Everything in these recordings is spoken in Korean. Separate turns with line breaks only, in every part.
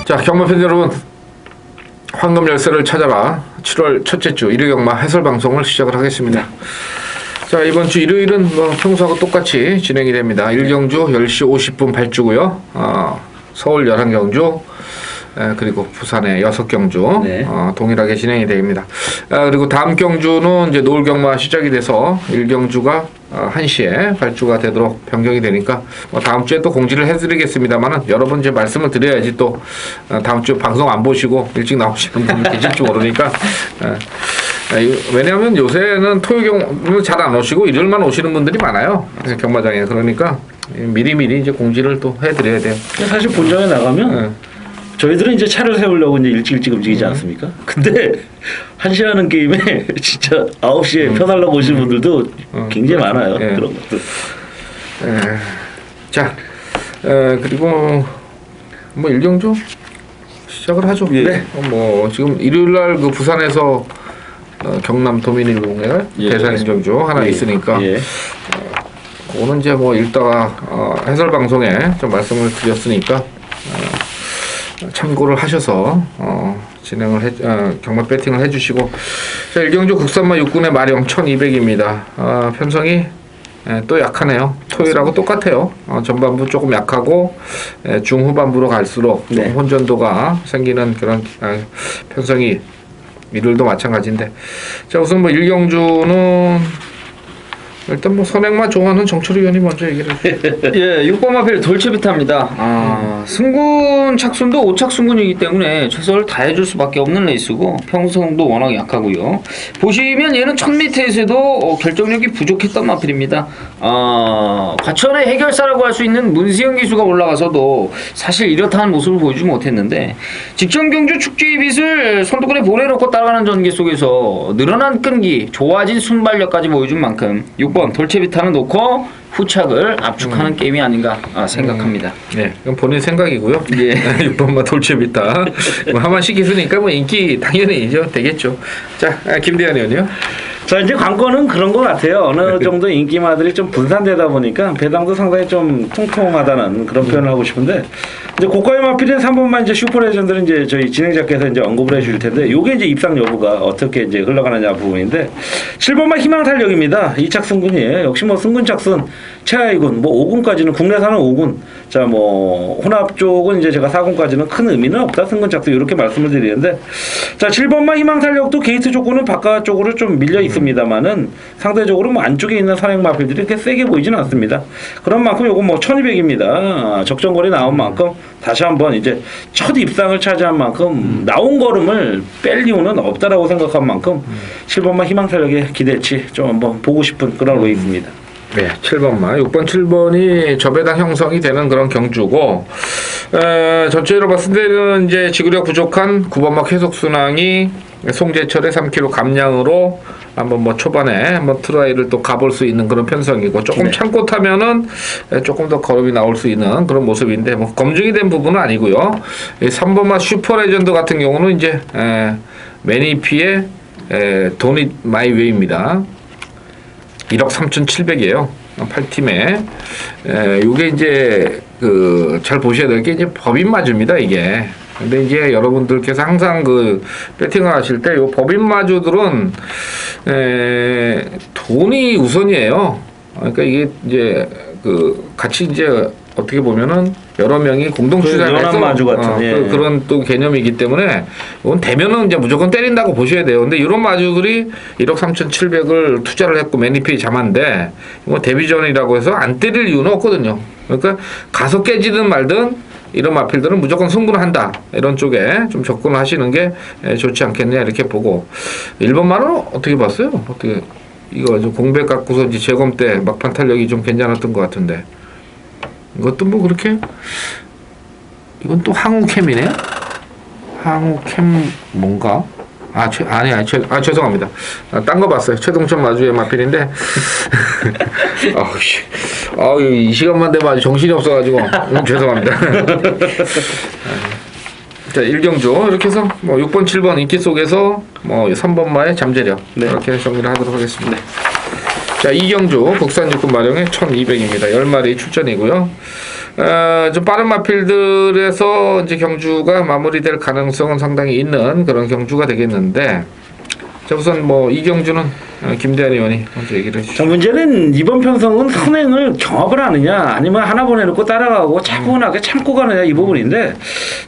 자, 경마팬 여러분, 황금 열쇠를 찾아라 7월 첫째 주 일요경마 해설 방송을 시작을 하겠습니다. 자, 이번 주 일요일은 뭐 평소하고 똑같이 진행이 됩니다. 1경주 10시 50분 발주고요. 서울 11경주, 그리고 부산의 6경주,
네.
동일하게 진행이 됩니다. 그리고 다음 경주는 이제 노을 경마 시작이 돼서 1경주가 1시에 발주가 되도록 변경이 되니까 뭐 다음 주에 또 공지를 해드리겠습니다만은 여러분 이제 말씀을 드려야지 또 다음 주 방송 안 보시고 일찍 나오시는 분들 계실지 모르니까. 왜냐하면 요새는 토요일 경우는 잘 안 오시고 일요일만 오시는 분들이 많아요. 경마장에. 그러니까 미리미리 이제 공지를 또 해드려야 돼요.
사실 본장에 나가면 저희들은 이제 차를 세우려고 이제 일찍 움직이지 않습니까? 근데 1시 하는 게임에 진짜 9시에 펴달라고 오시는 분들도 굉장히 많아요. 그런 것들.
자, 그리고 뭐 일경주 시작을 하죠.
예.
네. 뭐 지금 일요일날 그 부산에서 경남 도민일보인가요? 대상 일경주 하나 있으니까. 그거는 이제 뭐 읽다가 해설 방송에 좀 말씀을 드렸으니까 참고를 하셔서 진행을 경마 배팅을 해주시고. 자, 일경주 국산마 6군의 마령 1200입니다. 편성이 또 약하네요. 토요일하고 똑같아요. 전반부 조금 약하고 중후반부로 갈수록 좀 혼전도가 생기는 그런 편성이 일요일도 마찬가지인데. 자, 우선 뭐 일경주는 일단 뭐 선행마 좋아하는 정철 의원이 먼저 얘기를 해주세요.
예, 6번 마필 돌체비타입니다. 승군 착순도 5착 승군이기 때문에 최선을 다해줄 수밖에 없는 레이스고 평성도 워낙 약하고요. 보시면 얘는 1000m에서도 결정력이 부족했던 마필입니다. 과천의 해결사라고 할 수 있는 문세영 기수가 올라가서도 사실 이렇다는 모습을 보여주지 못했는데 직전 경주 축제의 빛을 선두권에 보내놓고 따라가는 전개 속에서 늘어난 끈기, 좋아진 순발력까지 보여준 만큼 6번 돌체비타는 놓고 후착을 압축하는 게임이 아닌가 생각합니다.
네, 이건 본인 생각이고요.
예.
6번만 돌체비타. 뭐 한 번씩 있으니까 뭐 인기 당연히 되겠죠. 자, 김대현 의원이요.
자, 이제 관건은 그런 것 같아요. 어느 정도 인기마들이 좀 분산되다 보니까 배당도 상당히 좀 통통하다는 그런 표현을 하고 싶은데, 이제 고가의 마필인 3번만 이제 슈퍼레전드는 이제 저희 진행자께서 이제 언급을 해주실 텐데, 요게 이제 입상 여부가 어떻게 이제 흘러가느냐 부분인데, 7번만 희망 탄력입니다. 2착 승군이에요. 역시 뭐 승군 착순, 최하위군, 뭐 5군까지는 국내산은 5군. 자, 뭐 혼합 쪽은 이제 제가 4군까지는 큰 의미는 없다. 승군 착순 이렇게 말씀을 드리는데, 자, 7번만 희망 탄력도 게이트 조건은 바깥쪽으로 좀 밀려 있습니다만은 상대적으로 뭐 안쪽에 있는 선행 마필들이 이렇게 세게 보이지는 않습니다. 그런 만큼 요건 뭐 1200입니다. 적정거리 나온 만큼 다시 한번 이제 첫 입상을 차지한 만큼 나온 걸음을 뺄 이유는 없다라고 생각한 만큼 7번만 희망 탄력의 기대치 좀 한번 보고 싶은 그런 로이입니다.
네, 7번만 6번 7번이 저배당 형성이 되는 그런 경주고, 전체로 봤을 때는 이제 지구력 부족한 9번막 해속순항이 송재철의 3kg 감량으로 한번 뭐 초반에 한번 트라이를 또 가볼 수 있는 그런 편성이고, 조금 참고 타면은 조금 더 걸음이 나올 수 있는 그런 모습인데, 뭐 검증이 된 부분은 아니고요. 3번마 슈퍼레전드 같은 경우는 이제 매니피의 도닛 마이웨이입니다. 1억 3,700이에요. 8팀에. 요게 이제 잘 보셔야 될 게 이제 법인마주입니다, 이게. 근데 이제 여러분들께서 항상 배팅을 하실 때 요 법인마주들은 돈이 우선이에요. 그러니까 이게 이제 같이 이제 어떻게 보면은 여러 명이 공동 추진해서
마주 같은
그런 또 개념이기 때문에 이건 되면은 이제 무조건 때린다고 보셔야 돼요. 근데 이런 마주들이 1억 3,700을 투자를 했고 매니페이 잠한데 뭐 데뷔전이라고 해서 안 때릴 이유는 없거든요. 그러니까 가서 깨지든 말든 이런 마필들은 무조건 승부를 한다. 이런 쪽에 좀 접근을 하시는 게 좋지 않겠냐 이렇게 보고. 1번만은 어떻게 봤어요? 어떻게 이거 좀 공백 갖고서 이제 재검 때 막판 탄력이 좀 괜찮았던 것 같은데. 이것도 뭐 그렇게, 이건 또 항우캠이네요? 항우캠 뭔가? 죄송합니다. 딴 거 봤어요. 최동천 마주의 마필인데. 이 시간만 되면 아주 정신이 없어가지고. 죄송합니다. 자, 1경주 이렇게 해서 뭐 6번, 7번 인기 속에서 뭐 3번마의 잠재력
네.
이렇게 정리를 하도록 하겠습니다. 자, 2경주 국산 육군 마령의 1200입니다. 10마리 출전이고요. 좀 빠른 마필들에서 이제 경주가 마무리될 가능성은 상당히 있는 그런 경주가 되겠는데, 자, 우선 뭐 이 경주는 김대한 의원이 먼저 얘기를 해주시죠.
자, 문제는 이번 편성은 선행을 경합을 하느냐 아니면 하나 보내놓고 따라가고 차분하게 참고 가느냐 이 부분인데,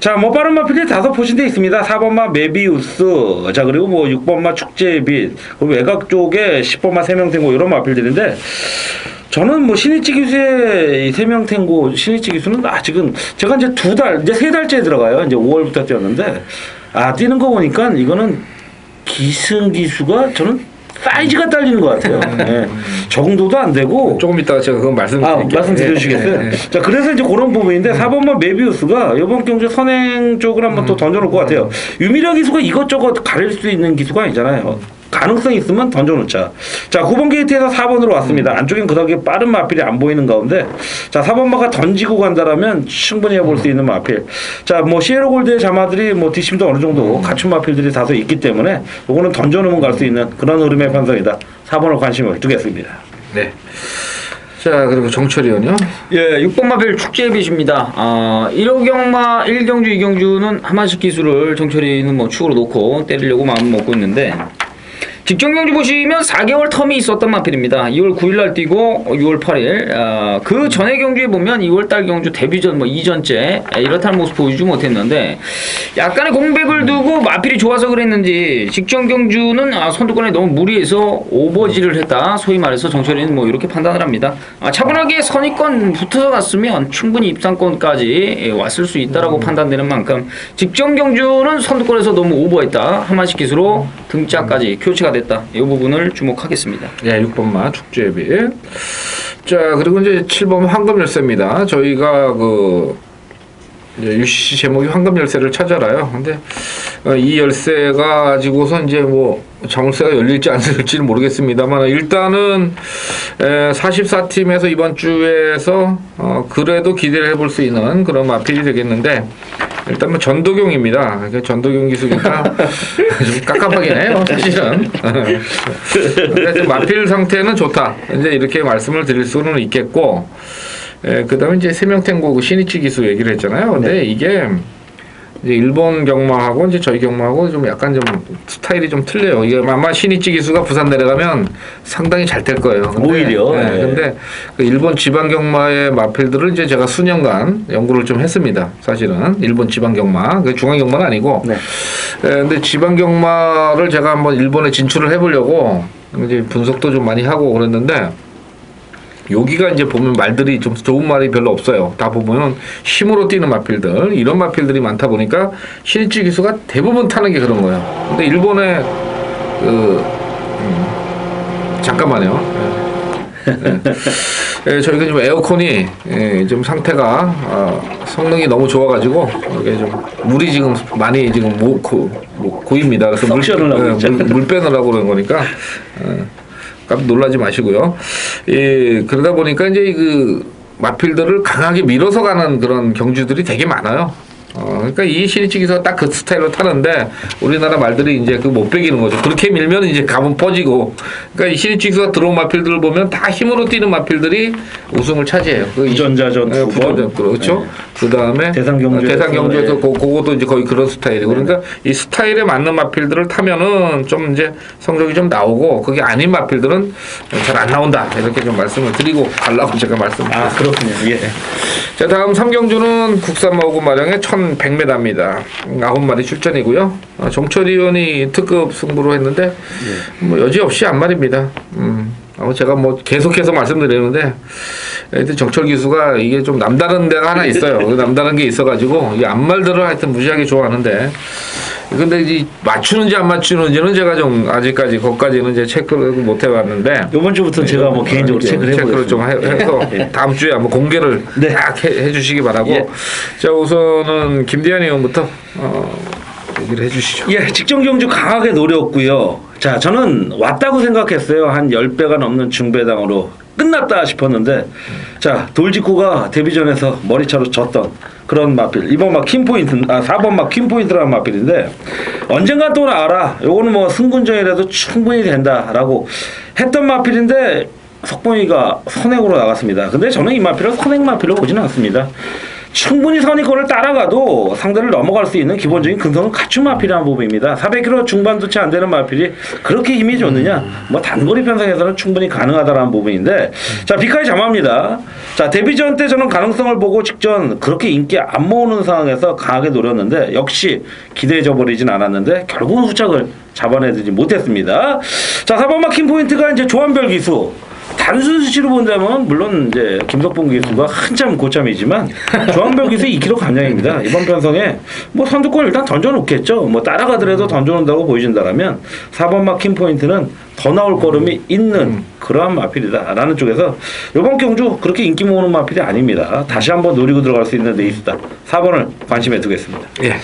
자, 뭐 빠른 마필이 5포진돼 있습니다. 4번마 메비우스, 자, 그리고 뭐 6번마 축제빛, 그리고 외곽 쪽에 10번마 세명탱고 이런 마필들인데, 저는 뭐 신이치 기수의 세명탱고 신이치 기수는 아직은 제가 이제 2달 이제 3달째 들어가요. 이제 5월부터 뛰었는데, 뛰는 거 보니까 이거는 기승 기수가 저는 사이즈가 딸리는 것 같아요. 네. 적응도도 안 되고.
조금 이따가 제가 그건 말씀드릴게요.
말씀드려주시겠어요? 자, 그래서 이제 그런 부분인데 4번만 메비우스가 이번 경주 선행 쪽을 한번 또 던져놓을 것 같아요. 유미려 기수가 이것저것 가릴 수 있는 기수가 아니잖아요. 가능성이 있으면 던져놓자. 자, 9번 게이트에서 4번으로 왔습니다. 안쪽엔 그다음에 빠른 마필이 안 보이는 가운데, 자, 4번마가 던지고 간다라면 충분히 해볼 수 있는 마필. 자, 뭐 시에로 골드의 자마들이 뭐 뒷심도 어느 정도 갖춘 마필들이 다소 있기 때문에 요거는 던져놓으면 갈 수 있는 그런 흐름의 편성이다. 4번을 관심을 두겠습니다.
네. 자, 그리고 정철이 의원요.
예, 6번 마필 축제빛입니다. 1호경마 1경주 2경주는 하마식 기수를 정철이는 뭐 축으로 놓고 때리려고 마음 먹고 있는데, 직전 경주 보시면 4개월 텀이 있었던 마필입니다. 2월 9일 날 뛰고 6월 8일. 그 전에 경주에 보면 2월 달 경주 데뷔전 뭐 이전째 이렇다는 모습 보여주지 못했는데, 약간의 공백을 두고 마필이 좋아서 그랬는지 직전 경주는 선두권에 너무 무리해서 오버질을 했다. 소위 말해서 정철이는 뭐 이렇게 판단을 합니다. 차분하게 선의권 붙어서 갔으면 충분히 입상권까지 왔을 수 있다라고 판단되는 만큼, 직전 경주는 선두권에서 너무 오버했다. 하마식 기수로 등짝까지 교체가 됐다. 이 부분을 주목하겠습니다.
예, 6번마 축제비. 자, 그리고 이제 7번 황금 열쇠입니다. 저희가 이제 UCC 제목이 황금 열쇠를 찾아라요. 근데 이 열쇠가 가지고서 이제 뭐 자물쇠가 열릴지 안 열릴지는 모르겠습니다만, 일단은 44팀에서 이번 주에서 그래도 기대를 해볼 수 있는 그런 마필이 되겠는데, 일단 뭐 전도경입니다. 전도경 기수니까 좀 깝깝하긴 해요, 사실은. 근데 마필 상태는 좋다. 이제 이렇게 말씀을 드릴 수는 있겠고, 그 다음에 이제 세명탱고 신이치 기수 얘기를 했잖아요. 근데
네.
이게 이제 일본 경마하고 이제 저희 경마하고 좀 약간 좀 스타일이 좀 틀려요. 이게 아마 신이치 기수가 부산 내려가면 상당히 잘 될 거예요. 근데,
오히려.
네. 근데 그 일본 지방 경마의 마필들을 이제 제가 수년간 연구를 좀 했습니다. 사실은 일본 지방 경마, 그 중앙 경마는 아니고.
네.
근데 지방 경마를 제가 한번 일본에 진출을 해보려고 이제 분석도 좀 많이 하고 그랬는데, 여기가 이제 보면 말들이 좀 좋은 말이 별로 없어요. 다 보면은 힘으로 뛰는 마필들, 이런 마필들이 많다 보니까 신이치 기수가 대부분 타는 게 그런 거예요. 근데 일본의 잠깐만요. 저희가 좀 에어컨이 좀 상태가 성능이 너무 좋아가지고 이게 좀 물이 지금 많이 지금 고입니다. 그래서 물 빼느라고 그런 거니까. 깜짝 놀라지 마시고요. 그러다 보니까 이제 그 마필들을 강하게 밀어서 가는 그런 경주들이 되게 많아요. 그러니까 이 신이치 기수가 딱 그 스타일로 타는데, 우리나라 말들이 이제 그 못 빼기는 거죠. 그렇게 밀면 이제 가면 퍼지고. 그러니까 이 신이치 기수가 들어온 마필들을 보면 다 힘으로 뛰는 마필들이 우승을 차지해요.
부전자전 두 번.
부전자전, 그렇죠.
네.
그 다음에
대상
경주에서 그것도 이제 거의 그런 스타일이고. 그러니까 이 스타일에 맞는 마필들을 타면은 좀 이제 성적이 좀 나오고, 그게 아닌 마필들은 잘 안 나온다. 이렇게 좀 말씀을 드리고 가려고 제가 말씀드렸습니다.
그렇군요. 예.
자, 다음 3경주는 국산 마오구 마령의 1100m입니다. 9마리 출전이고요. 정철이 의원이 특급 승부로 했는데, 뭐 여지없이 안말입니다. 제가 뭐 계속해서 말씀드리는데, 하여튼 정철 기수가 이게 좀 남다른 데가 하나 있어요. 남다른 게 있어가지고, 이 안말들을 하여튼 무지하게 좋아하는데, 근데 이 맞추는지 안 맞추는지는 제가 좀 아직까지 거기까지는 이제 체크를 못 해봤는데,
이번 주부터 제가 뭐 개인적으로
체크를 좀 해서 다음 주에 한번 공개를 딱 해주시기 바라고.
예.
자, 우선은 김대한 의원부터 얘기를 해주시죠.
예, 직전 경주 강하게 노렸고요. 자, 저는 왔다고 생각했어요. 한 10배가 넘는 중배당으로 끝났다 싶었는데 자 돌직구가 데뷔전에서 머리차로 졌던 그런 마필 이번 막 킴포인트 4번 막 킴포인트라는 마필인데 언젠가 또 알아 요거는 뭐 승군전이라도 충분히 된다라고 했던 마필인데 석봉이가 선행으로 나갔습니다. 근데 저는 이 마필을 선행 마필로 보지는 않습니다. 충분히 선의권을 따라가도 상대를 넘어갈 수 있는 기본적인 근성은 갖춘 마필이라는 부분입니다. 400km 중반도 채 안 되는 마필이 그렇게 힘이 좋느냐? 뭐 단거리 편성에서는 충분히 가능하다라는 부분인데 자 비카이 잠합니다. 자 데뷔전 때 저는 가능성을 보고 직전 그렇게 인기 안 모으는 상황에서 강하게 노렸는데 역시 기대해져 버리진 않았는데 결국은 후착을 잡아내지 못했습니다. 자 4번 막힌 포인트가 이제 조한별 기수. 단순 수치로 본다면 물론 이제 김석봉 기수가 한참 고참이지만 조한별 기수 2kg 감량입니다. 이번 편성에 뭐 선두권 일단 던져놓겠죠. 뭐 따라가더라도 던져놓는다고 보여준다라면 4번 막힌 포인트는 더 나올 걸음이 있는 그러한 마필이다라는 쪽에서 이번 경주 그렇게 인기 모으는 마필이 아닙니다. 다시 한번 노리고 들어갈 수 있는 레이스다. 4번을 관심에 두겠습니다.
예.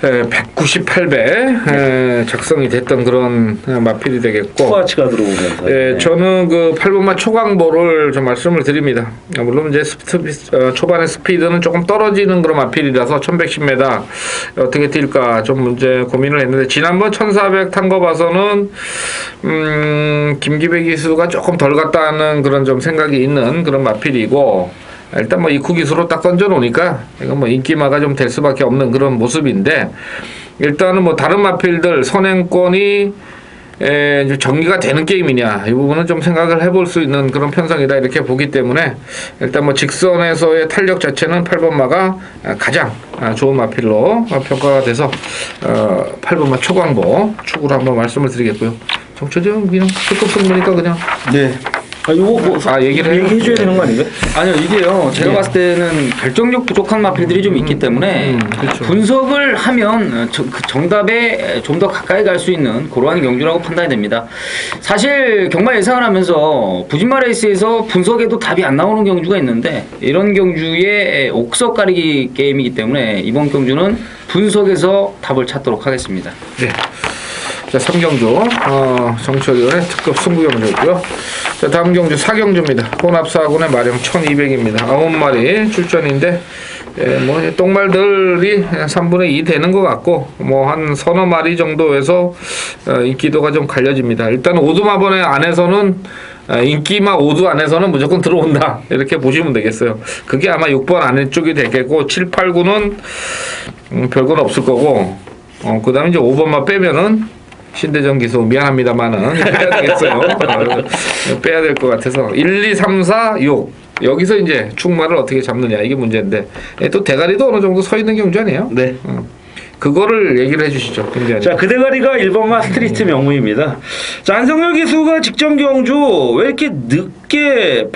198배 작성이 됐던 그런 마필이 되겠고
스와치가 들어오면서
예, 저는 그 8번마 초강보를 좀 말씀을 드립니다. 물론 이제 초반에 스피드는 조금 떨어지는 그런 마필이라서 1110m 어떻게 뛸까 좀 문제 고민을 했는데 지난번 1400 탄 거 봐서는 김기배 기수가 조금 덜 갔다는 그런 좀 생각이 있는 그런 마필이고 일단 뭐 이쿠 기수로 딱 던져 놓으니까 이건 뭐 인기마가 좀 될 수밖에 없는 그런 모습인데 일단은 뭐 다른 마필들 선행권이 이제 정리가 되는 게임이냐 이 부분은 좀 생각을 해볼 수 있는 그런 편성이다 이렇게 보기 때문에 일단 뭐 직선에서의 탄력 자체는 8번마가 가장 좋은 마필로 평가가 돼서 8번마 초광보 축으로 한번 말씀을 드리겠고요. 정철이 그냥 특급 승부니까 그냥
네. 요거 뭐
얘기를
얘기해줘야 되는 거 아닌가요?
아니요 이게요 제가 봤을 때는 결정력 부족한 마필들이 좀 있기 때문에
그렇죠.
분석을 하면 그 정답에 좀 더 가까이 갈 수 있는 그러한 경주라고 판단이 됩니다. 사실 경마 예상을 하면서 부진마 레이스에서 분석에도 답이 안 나오는 경주가 있는데 이런 경주의 옥석 가리기 게임이기 때문에 이번 경주는 분석에서 답을 찾도록 하겠습니다.
네. 자, 3경주 정철위원의 특급 승부경주였고요. 자, 다음 경주 4경주입니다. 혼합사군의 마령 1200입니다. 9마리 출전인데 뭐 똥말들이 3분의 2 되는 것 같고 뭐 한 서너 마리 정도에서 인기도가 좀 갈려집니다. 일단 오두마번의 안에서는 인기마 5두 안에서는 무조건 들어온다 이렇게 보시면 되겠어요. 그게 아마 6번 안쪽이 되겠고 7, 8, 9는 별건 없을 거고 그 다음에 이제 5번만 빼면은 신대정 기수 미안합니다만은 빼야 되겠어요. 빼야 될 것 같아서 1, 2, 3, 4, 6 여기서 이제 축마를 어떻게 잡느냐 이게 문제인데 또 대가리도 어느 정도 서 있는 경주 아니에요?
네.
그거를 얘기를 해주시죠. 굉장히.
자, 그 대가리가 1번마 스트리트 명무입니다. 자, 안성열 기수가 직전 경주 왜 이렇게 늦게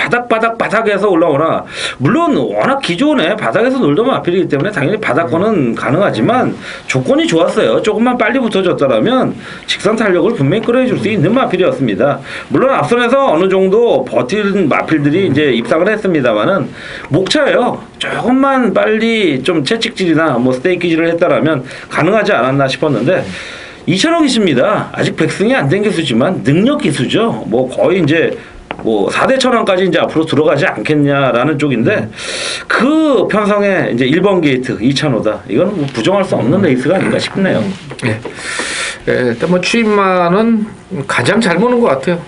바닥에서 올라오나 물론 워낙 기존에 바닥에서 놀던 마필이기 때문에 당연히 바닥권은 가능하지만 조건이 좋았어요. 조금만 빨리 붙어줬더라면 직선 탄력을 분명히 끌어줄 수 있는 마필이었습니다. 물론 앞선에서 어느 정도 버티는 마필들이 이제 입상을 했습니다만은 목차예요. 조금만 빨리 좀 채찍질이나 뭐 스테이키질을 했다라면 가능하지 않았나 싶었는데 2,000원 기수입니다. 아직 백승이 안 된 기수지만 능력 기수죠. 뭐 거의 이제 뭐 4대 1,000원까지 이제 앞으로 들어가지 않겠냐라는 쪽인데 그 편성에 이제 1번 게이트 2,000호다. 이건 뭐 부정할 수 없는 레이스가 아닌가 싶네요.
네. 일단 뭐 추임마는 가장 잘 보는 것 같아요.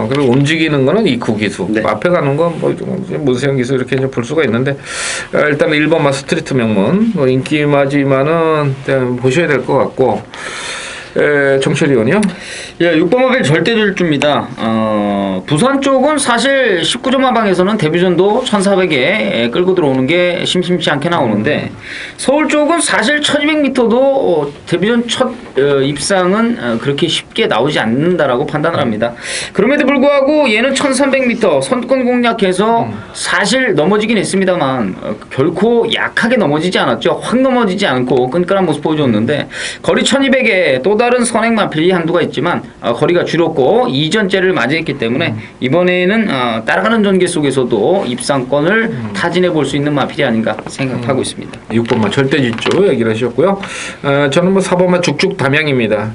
그리고 움직이는 거는 이쿠 기수.
네.
앞에 가는 건 뭐 문세영 기수 이렇게 좀 볼 수가 있는데 일단 1번마 스트리트 명문 뭐 인기마지만은 보셔야 될 것 같고 정철위원이요?
예, 6번 마필 절대 질주입니다. 부산 쪽은 사실 19점 하방에서는 데뷔전도 1400에 끌고 들어오는 게 심심치 않게 나오는데 서울 쪽은 사실 1200m도 데뷔전 첫 입상은 그렇게 쉽게 나오지 않는다라고 판단을 합니다. 그럼에도 불구하고 얘는 1300m 선두권 공략해서 사실 넘어지긴 했습니다만 결코 약하게 넘어지지 않았죠. 확 넘어지지 않고 끈끈한 모습 보여줬는데 거리 1200에 또 다른 선행 마필이 한두가 있지만 거리가 줄었고 이전째를 맞이했기 때문에 이번에는 따라가는 전개 속에서도 입상권을 타진해 볼 수 있는 마필이 아닌가 생각하고 있습니다.
6번마 절대질주 얘기를 하셨고요. 저는 뭐 4번마 죽죽 담양입니다.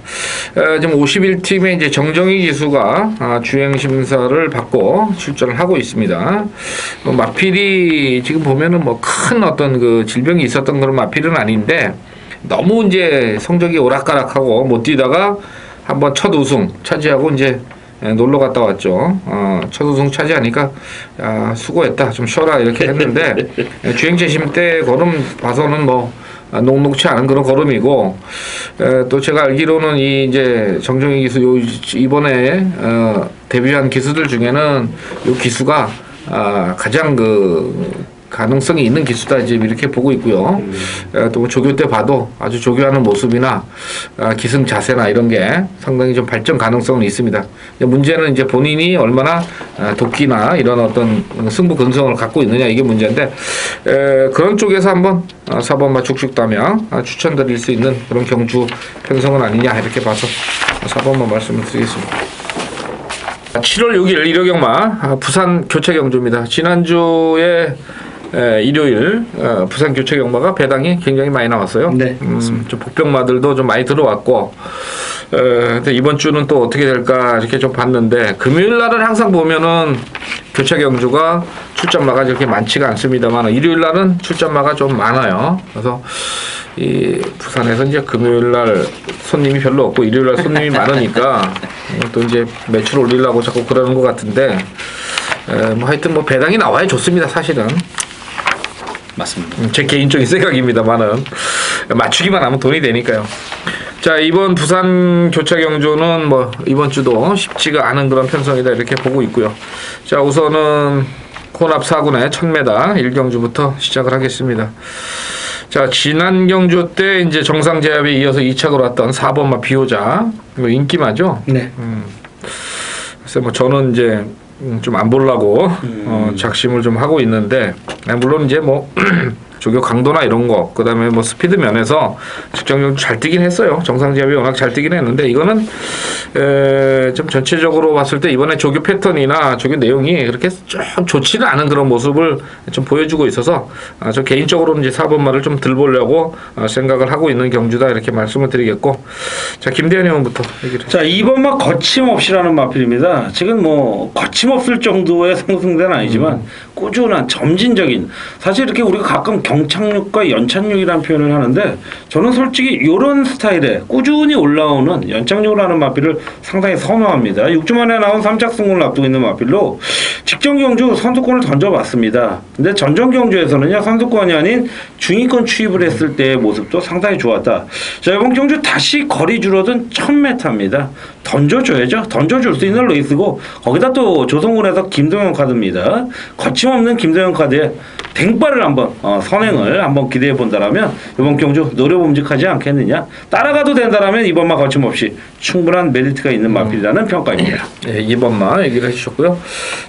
지금 51팀의 이제 정정희 기수가 주행 심사를 받고 출전을 하고 있습니다. 마필이 지금 보면은 뭐 큰 어떤 그 질병이 있었던 그런 마필은 아닌데 너무 이제 성적이 오락가락하고 못 뛰다가 한번 첫 우승 차지하고 이제 놀러 갔다 왔죠. 첫 우승 차지하니까 수고했다 좀 쉬어라 이렇게 했는데 주행 재심 때 걸음 봐서는 뭐 녹록치 않은 그런 걸음이고 또 제가 알기로는 이 이제 정정희 기수 이번에 데뷔한 기수들 중에는 이 기수가 가장 그 가능성이 있는 기수다 이제 이렇게 보고 있고요. 또 조교 때 봐도 아주 조교하는 모습이나 기승 자세나 이런 게 상당히 좀 발전 가능성은 있습니다. 문제는 이제 본인이 얼마나 도끼나 이런 어떤 승부 근성을 갖고 있느냐 이게 문제인데 그런 쪽에서 한번 4번마 죽죽담양 추천드릴 수 있는 그런 경주 편성은 아니냐 이렇게 봐서 4번만 말씀을 드리겠습니다. 7월 6일 일요경마 부산 교체 경주입니다. 지난주에 일요일 부산 교체 경마가 배당이 굉장히 많이 나왔어요.
네,
좀 복병마들도 좀 많이 들어왔고 근데 이번 주는 또 어떻게 될까 이렇게 좀 봤는데 금요일 날은 항상 보면은 교체 경주가 출전마가 이렇게 많지가 않습니다만 일요일 날은 출전마가 좀 많아요. 그래서 이 부산에서 이제 금요일 날 손님이 별로 없고 일요일 날 손님이 많으니까 또 이제 매출 올리려고 자꾸 그러는 것 같은데 뭐 하여튼 뭐 배당이 나와야 좋습니다 사실은.
맞습니다.
제 개인적인 생각입니다만은 맞추기만 하면 돈이 되니까요. 자 이번 부산 교체 경주는 뭐 이번 주도 쉽지가 않은 그런 편성이다 이렇게 보고 있고요. 자 우선은 혼합 4군의 1000m 1경주부터 시작을 하겠습니다. 자 지난 경주 때 이제 정상 제압에 이어서 2착으로 왔던 4번마 비호자 이거 인기마죠.
네.
그래서 뭐 저는 이제 좀 안 보려고 작심을 좀 하고 있는데 물론 이제 뭐 조교 강도나 이런 거 그다음에 뭐 스피드 면에서 직전적으로 잘 뛰긴 했어요. 정상 제압이 워낙 잘 뛰긴 했는데 이거는 좀 전체적으로 봤을 때 이번에 조교 패턴이나 조교 내용이 그렇게 좀 좋지는 않은 그런 모습을 좀 보여주고 있어서 저 개인적으로는 이제 4번마를 좀 들보려고 생각을 하고 있는 경주다 이렇게 말씀을 드리겠고 자 김대현 의원부터 얘기를
자 2번마 거침없이라는 마필입니다. 지금 뭐 거침없을 정도의 상승세는 아니지만 꾸준한 점진적인 사실 이렇게 우리가 가끔 경착륙과 연착륙이라는 표현을 하는데 저는 솔직히 이런 스타일의 꾸준히 올라오는 연착륙을 하는 마필을 상당히 선호합니다. 6주 만에 나온 3착 승군을 앞두고 있는 마필로 직전 경주 선두권을 던져봤습니다. 근데 전전 경주에서는요 선두권이 아닌 중위권 추입을 했을 때의 모습도 상당히 좋았다. 자 이번 경주 다시 거리 줄어든 1000m입니다. 던져줘야죠. 던져줄 수 있는 레이스고 거기다 또 조성군에서 김동현 카드입니다. 거침없는 김동현 카드에 댕발을 한번 선행을 한번 기대해 본다라면 이번 경주 노려봄직하지 않겠느냐. 따라가도 된다라면 이번마 거침없이 충분한 메리트가 있는 마필이라는 평가입니다.
네, 2번마 얘기를 해주셨고요.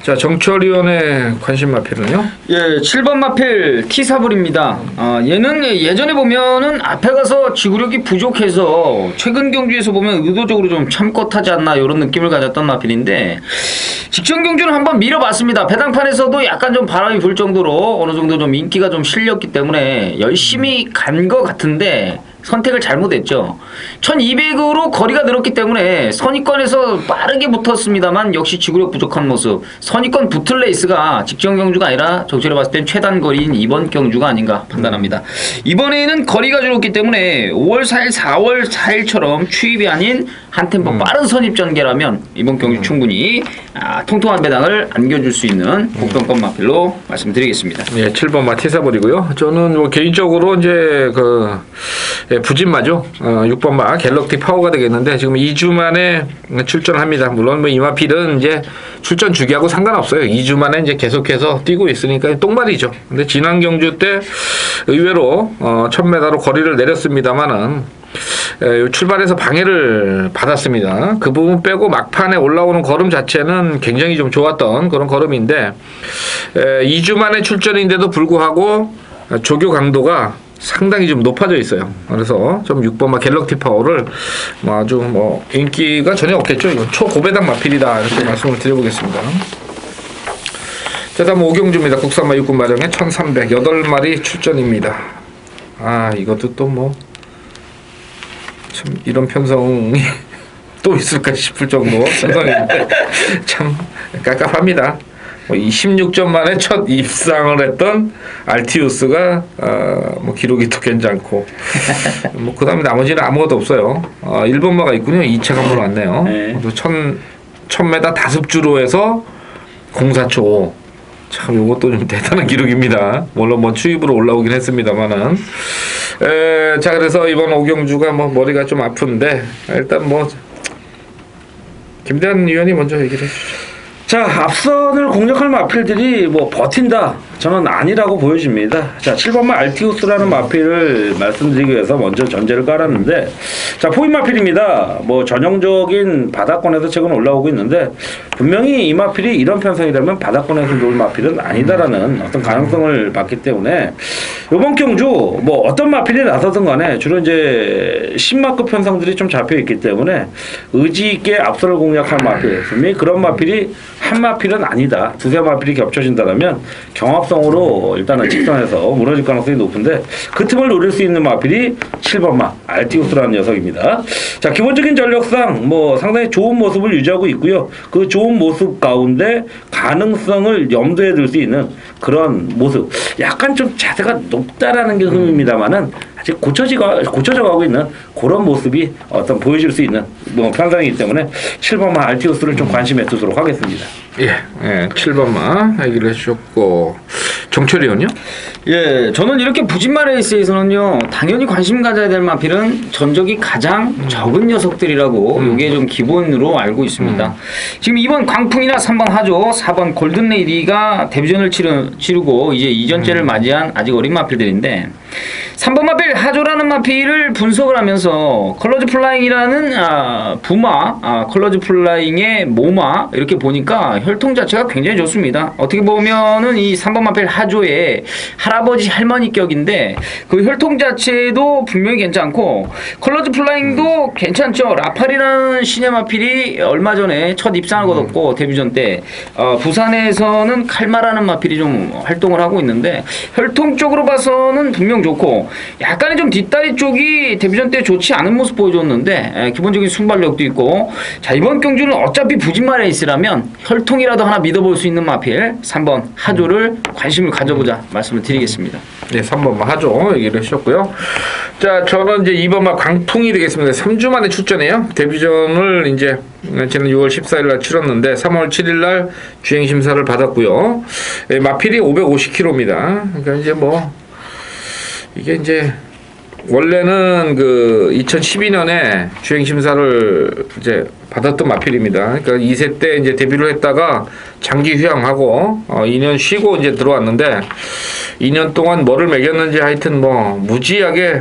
자 정철위원의 관심 마필은요?
예, 7번 마필 티사블입니다. 얘는 예전에 보면은 앞에 가서 지구력이 부족해서 최근 경주에서 보면 의도적으로 좀 참껏하지 않나 이런 느낌을 가졌던 마필인데 직전 경주는 한번 밀어봤습니다. 배당판에서도 약간 좀 바람이 불 정도로 어느 정도 좀 인기가 좀 실렸기 때문에 열심히 간 것 같은데 선택을 잘못했죠. 1200으로 거리가 늘었기 때문에 선입권에서 빠르게 붙었습니다만 역시 지구력 부족한 모습. 선입권 붙을 레이스가 직전 경주가 아니라 정철에 봤을 땐 최단 거리인 이번 경주가 아닌가 판단합니다. 이번에는 거리가 줄었기 때문에 5월 4일, 4월 4일처럼 추입이 아닌 한 템포 빠른 선입 전개라면 이번 경주 충분히 통통한 배당을 안겨줄 수 있는 복병권 마필로 말씀드리겠습니다.
예, 7번마 티사볼이고요. 저는 뭐 개인적으로 이제 부진마죠. 6번마 갤럭티 파워가 되겠는데 지금 2주 만에 출전합니다. 물론 뭐 이마필은 이제 출전 주기하고 상관없어요. 2주 만에 이제 계속해서 뛰고 있으니까 똥말이죠. 근데 지난 경주 때 의외로 1000m로 거리를 내렸습니다만은 출발해서 방해를 받았습니다. 그 부분 빼고 막판에 올라오는 걸음 자체는 굉장히 좀 좋았던 그런 걸음인데 2주 만에 출전인데도 불구하고 조교 강도가 상당히 좀 높아져 있어요. 그래서 좀 6번마 갤럭티 파워를 뭐 아주 뭐 인기가 전혀 없겠죠. 이건 초고배당 마필이다 이렇게 말씀을 드려보겠습니다. 자, 다음 오경주입니다. 국산마 육군 마령에 1308마리 출전입니다. 아, 이것도 또 뭐 참 이런 편성이 또 있을까 싶을 정도 편성인데 참 깝깝합니다. 뭐 26점 만에 첫 입상을 했던 알티우스가 뭐 기록이 또 괜찮고 뭐 그다음에 나머지는 아무것도 없어요. 1번마가 있군요. 2차 간물 왔네요.
네.
1000m 다습주로 해서 04초. 참 이것도 좀 대단한 기록입니다. 물론 뭐 추입으로 올라오긴 했습니다만은. 자, 그래서 이번 오경주가 뭐 머리가 좀 아픈데 일단 뭐 김대한 위원이 먼저 얘기를 해주죠.
자, 앞선을 공략할 마필들이 뭐 버틴다. 저는 아니라고 보여집니다. 자, 7번마 알티우스라는 마필을 말씀드리기 위해서 먼저 전제를 깔았는데, 자, 포인 마필입니다. 뭐 전형적인 바닥권에서 최근 올라오고 있는데, 분명히 이 마필이 이런 편성이라면 바닥권에서 놓을 마필은 아니다라는 어떤 가능성을 봤기 때문에, 이번 경주 뭐 어떤 마필이 나서든 간에 주로 이제 10마급 편성들이 좀 잡혀 있기 때문에 의지 있게 앞선을 공략할 마필, 분명히 그런 마필이 한 마필은 아니다. 두세 마필이 겹쳐진다면 경합성으로 일단은 직선에서 무너질 가능성이 높은데 그 틈을 노릴 수 있는 마필이 7번마 알티우스라는 녀석입니다. 자, 기본적인 전력상 뭐 상당히 좋은 모습을 유지하고 있고요. 그 좋은 모습 가운데 가능성을 염두에 둘 수 있는 그런 모습. 약간 좀 자세가 높다라는 게 흠입니다만은 아직 고쳐져 가고 있는 그런 모습이 어떤 보여줄 수 있는 뭐 편성이기 때문에 7번마 알티우스를 좀 관심에 두도록 하겠습니다.
예, 7번마 얘기를 해주셨고 정철이요?
예, 저는 이렇게 부진마 레이스에서는요, 당연히 관심 가져야 될 마필은 전적이 가장 적은 녀석들이라고 이게 좀 기본으로 알고 있습니다. 지금 2번 광풍이나 3번 하조, 4번 골든레이디가 데뷔전을 치르고 이제 이전째를 맞이한 아직 어린 마필들인데 3번 마필 하조라는 마필을 분석을 하면서 컬러즈 플라잉이라는 부마, 컬러즈 플라잉의 모마 이렇게 보니까 혈통 자체가 굉장히 좋습니다. 어떻게 보면은 이 3번 마필 하조의 할아버지 할머니 격인데 그 혈통 자체도 분명히 괜찮고 컬러즈 플라잉도 괜찮죠. 라팔이라는 신의 마필이 얼마 전에 첫 입상을 거뒀고 데뷔전 때 부산에서는 칼마라는 마필이 좀 활동을 하고 있는데 혈통 쪽으로 봐서는 분명 좋고 약간의 좀 뒷다리 쪽이 데뷔전 때 좋지 않은 모습 보여줬는데 기본적인 순발력도 있고 자 이번 경주는 어차피 부진마 레이스라면 혈통이라도 하나 믿어볼 수 있는 마필 3번 하조를 관심을 가져보자 말씀을 드리겠습니다.
네, 3번마 하조 얘기를 하셨고요. 자, 저는 이제 2번마 광풍이 되겠습니다. 3주 만에 출전해요. 데뷔전을 이제 지난 6월 14일 날 치렀는데 3월 7일 날 주행 심사를 받았고요. 마필이 550kg입니다. 그러니까 이제 뭐 이게 이제 원래는 그 2012년에 주행 심사를 이제 받았던 마필입니다. 그러니까 2세 때 이제 데뷔를 했다가 장기 휴양하고 2년 쉬고 이제 들어왔는데 2년 동안 뭐를 먹였는지 하여튼 뭐 무지하게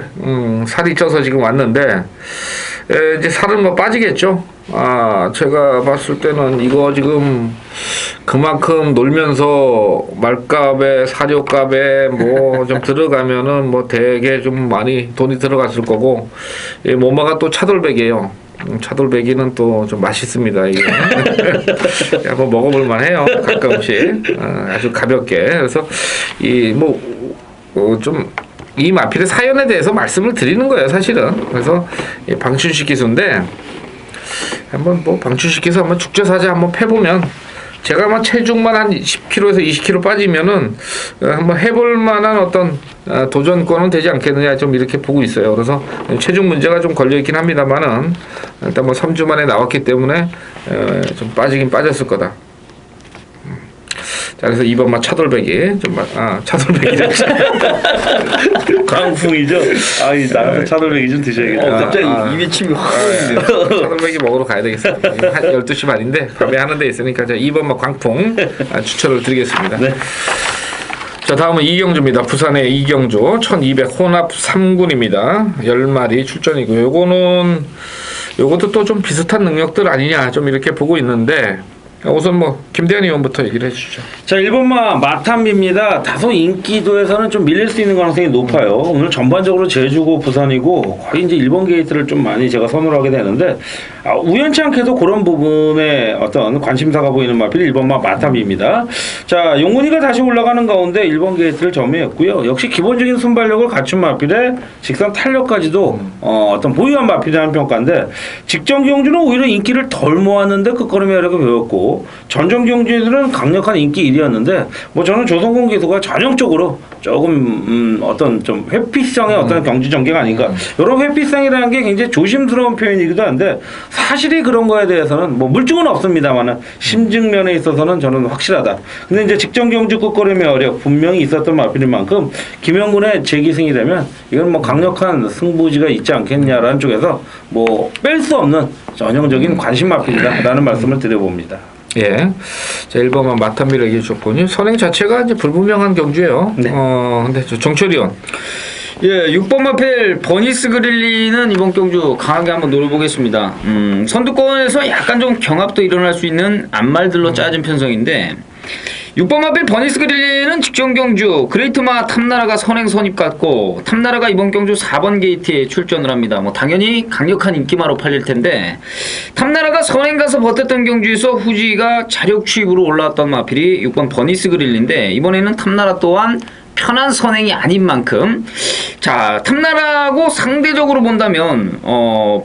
살이 쪄서 지금 왔는데 이제 살은 뭐 빠지겠죠. 제가 봤을 때는 이거 지금 그만큼 놀면서 말값에 사료값에 뭐 좀 들어가면은 뭐 되게 좀 많이 돈이 들어갔을 거고 모마가 또 차돌백이에요. 차돌백이는 또 좀 맛있습니다. 이게 한번 먹어볼 만해요. 가끔씩 아주 가볍게. 그래서 이 뭐 좀 이 마필의 사연에 대해서 말씀을 드리는 거예요, 사실은. 그래서 방춘식 기수인데 한번 뭐 방춘식 기수 한번 축제사자 한번 패보면 제가 아마 체중만 한 10kg에서 20kg 빠지면은 한번 해볼 만한 어떤 도전권은 되지 않겠느냐 좀 이렇게 보고 있어요. 그래서 체중 문제가 좀 걸려 있긴 합니다만은 일단 뭐 3주 만에 나왔기 때문에 좀 빠지긴 빠졌을 거다. 자, 그래서 2번마 차돌배기 좀 차돌배기죠.
광풍이죠. 나가서 차돌배기 좀 드셔야겠다.
갑자기 입에 침이 확 오르네요.
차돌배기 먹으러 가야 되겠어요. 한 12시 반인데 밤에 하는 데 있으니까 제가 2번마 광풍 추천을 드리겠습니다. 네. 자, 다음은 이경주입니다. 부산의 이경주 1200 혼합 3군입니다. 10마리 출전이고요. 요것도 또 좀 비슷한 능력들 아니냐 좀 이렇게 보고 있는데 우선 뭐 김대현 의원부터 얘기를 해주죠.
자, 1번마 마탐비입니다. 다소 인기도에서는 좀 밀릴 수 있는 가능성이 높아요. 오늘 전반적으로 제주고 부산이고 거의 이제 1번 게이트를 좀 많이 제가 선호를 하게 되는데 우연치 않게도 그런 부분에 어떤 관심사가 보이는 마필이 1번마 마탐비입니다. 자, 용훈이가 다시 올라가는 가운데 1번 게이트를 점유했고요. 역시 기본적인 순발력을 갖춘 마필에 직선 탄력까지도 어떤 보유한 마필이라는 평가인데 직전 경주는 오히려 인기를 덜 모았는데 끝걸음의 활약을 보였고 전정 경주에서는 강력한 인기 1위였는데 뭐 저는 조성공 기수가 전형적으로 조금 어떤 좀 회피성의 어떤 경주 전개가 아닌가. 이런 회피성이라는 게 굉장히 조심스러운 표현이기도 한데 사실이 그런 거에 대해서는 뭐 물증은 없습니다만은 심증 면에 있어서는 저는 확실하다. 근데 이제 직전 경주 끝걸음의 어력 분명히 있었던 마필인 만큼 김영군의 재기승이 되면 이건 뭐 강력한 승부지가 있지 않겠냐라는 쪽에서 뭐 뺄 수 없는 전형적인 관심 마필이다라는 말씀을 드려봅니다.
예. 자, 1번만 마탐비를 얘기해 줬군요. 선행 자체가 이제 불분명한 경주예요.
네.
근데 정철이 의원.
예, 6번 마필 버니스 그릴리는 이번 경주 강하게 한번 노려보겠습니다. 선두권에서 약간 좀 경합도 일어날 수 있는 앞말들로 짜진 편성인데 6번 마필 버니스 그릴리는 직전 경주 그레이트마 탐나라가 선행 선입 갔고 탐나라가 이번 경주 4번 게이트에 출전을 합니다. 뭐 당연히 강력한 인기마로 팔릴 텐데 탐나라가 선행 가서 버텼던 경주에서 후지가 자력 취입으로 올라왔던 마필이 6번 버니스 그릴리인데 이번에는 탐나라 또한 편한 선행이 아닌 만큼 자 탐나라하고 상대적으로 본다면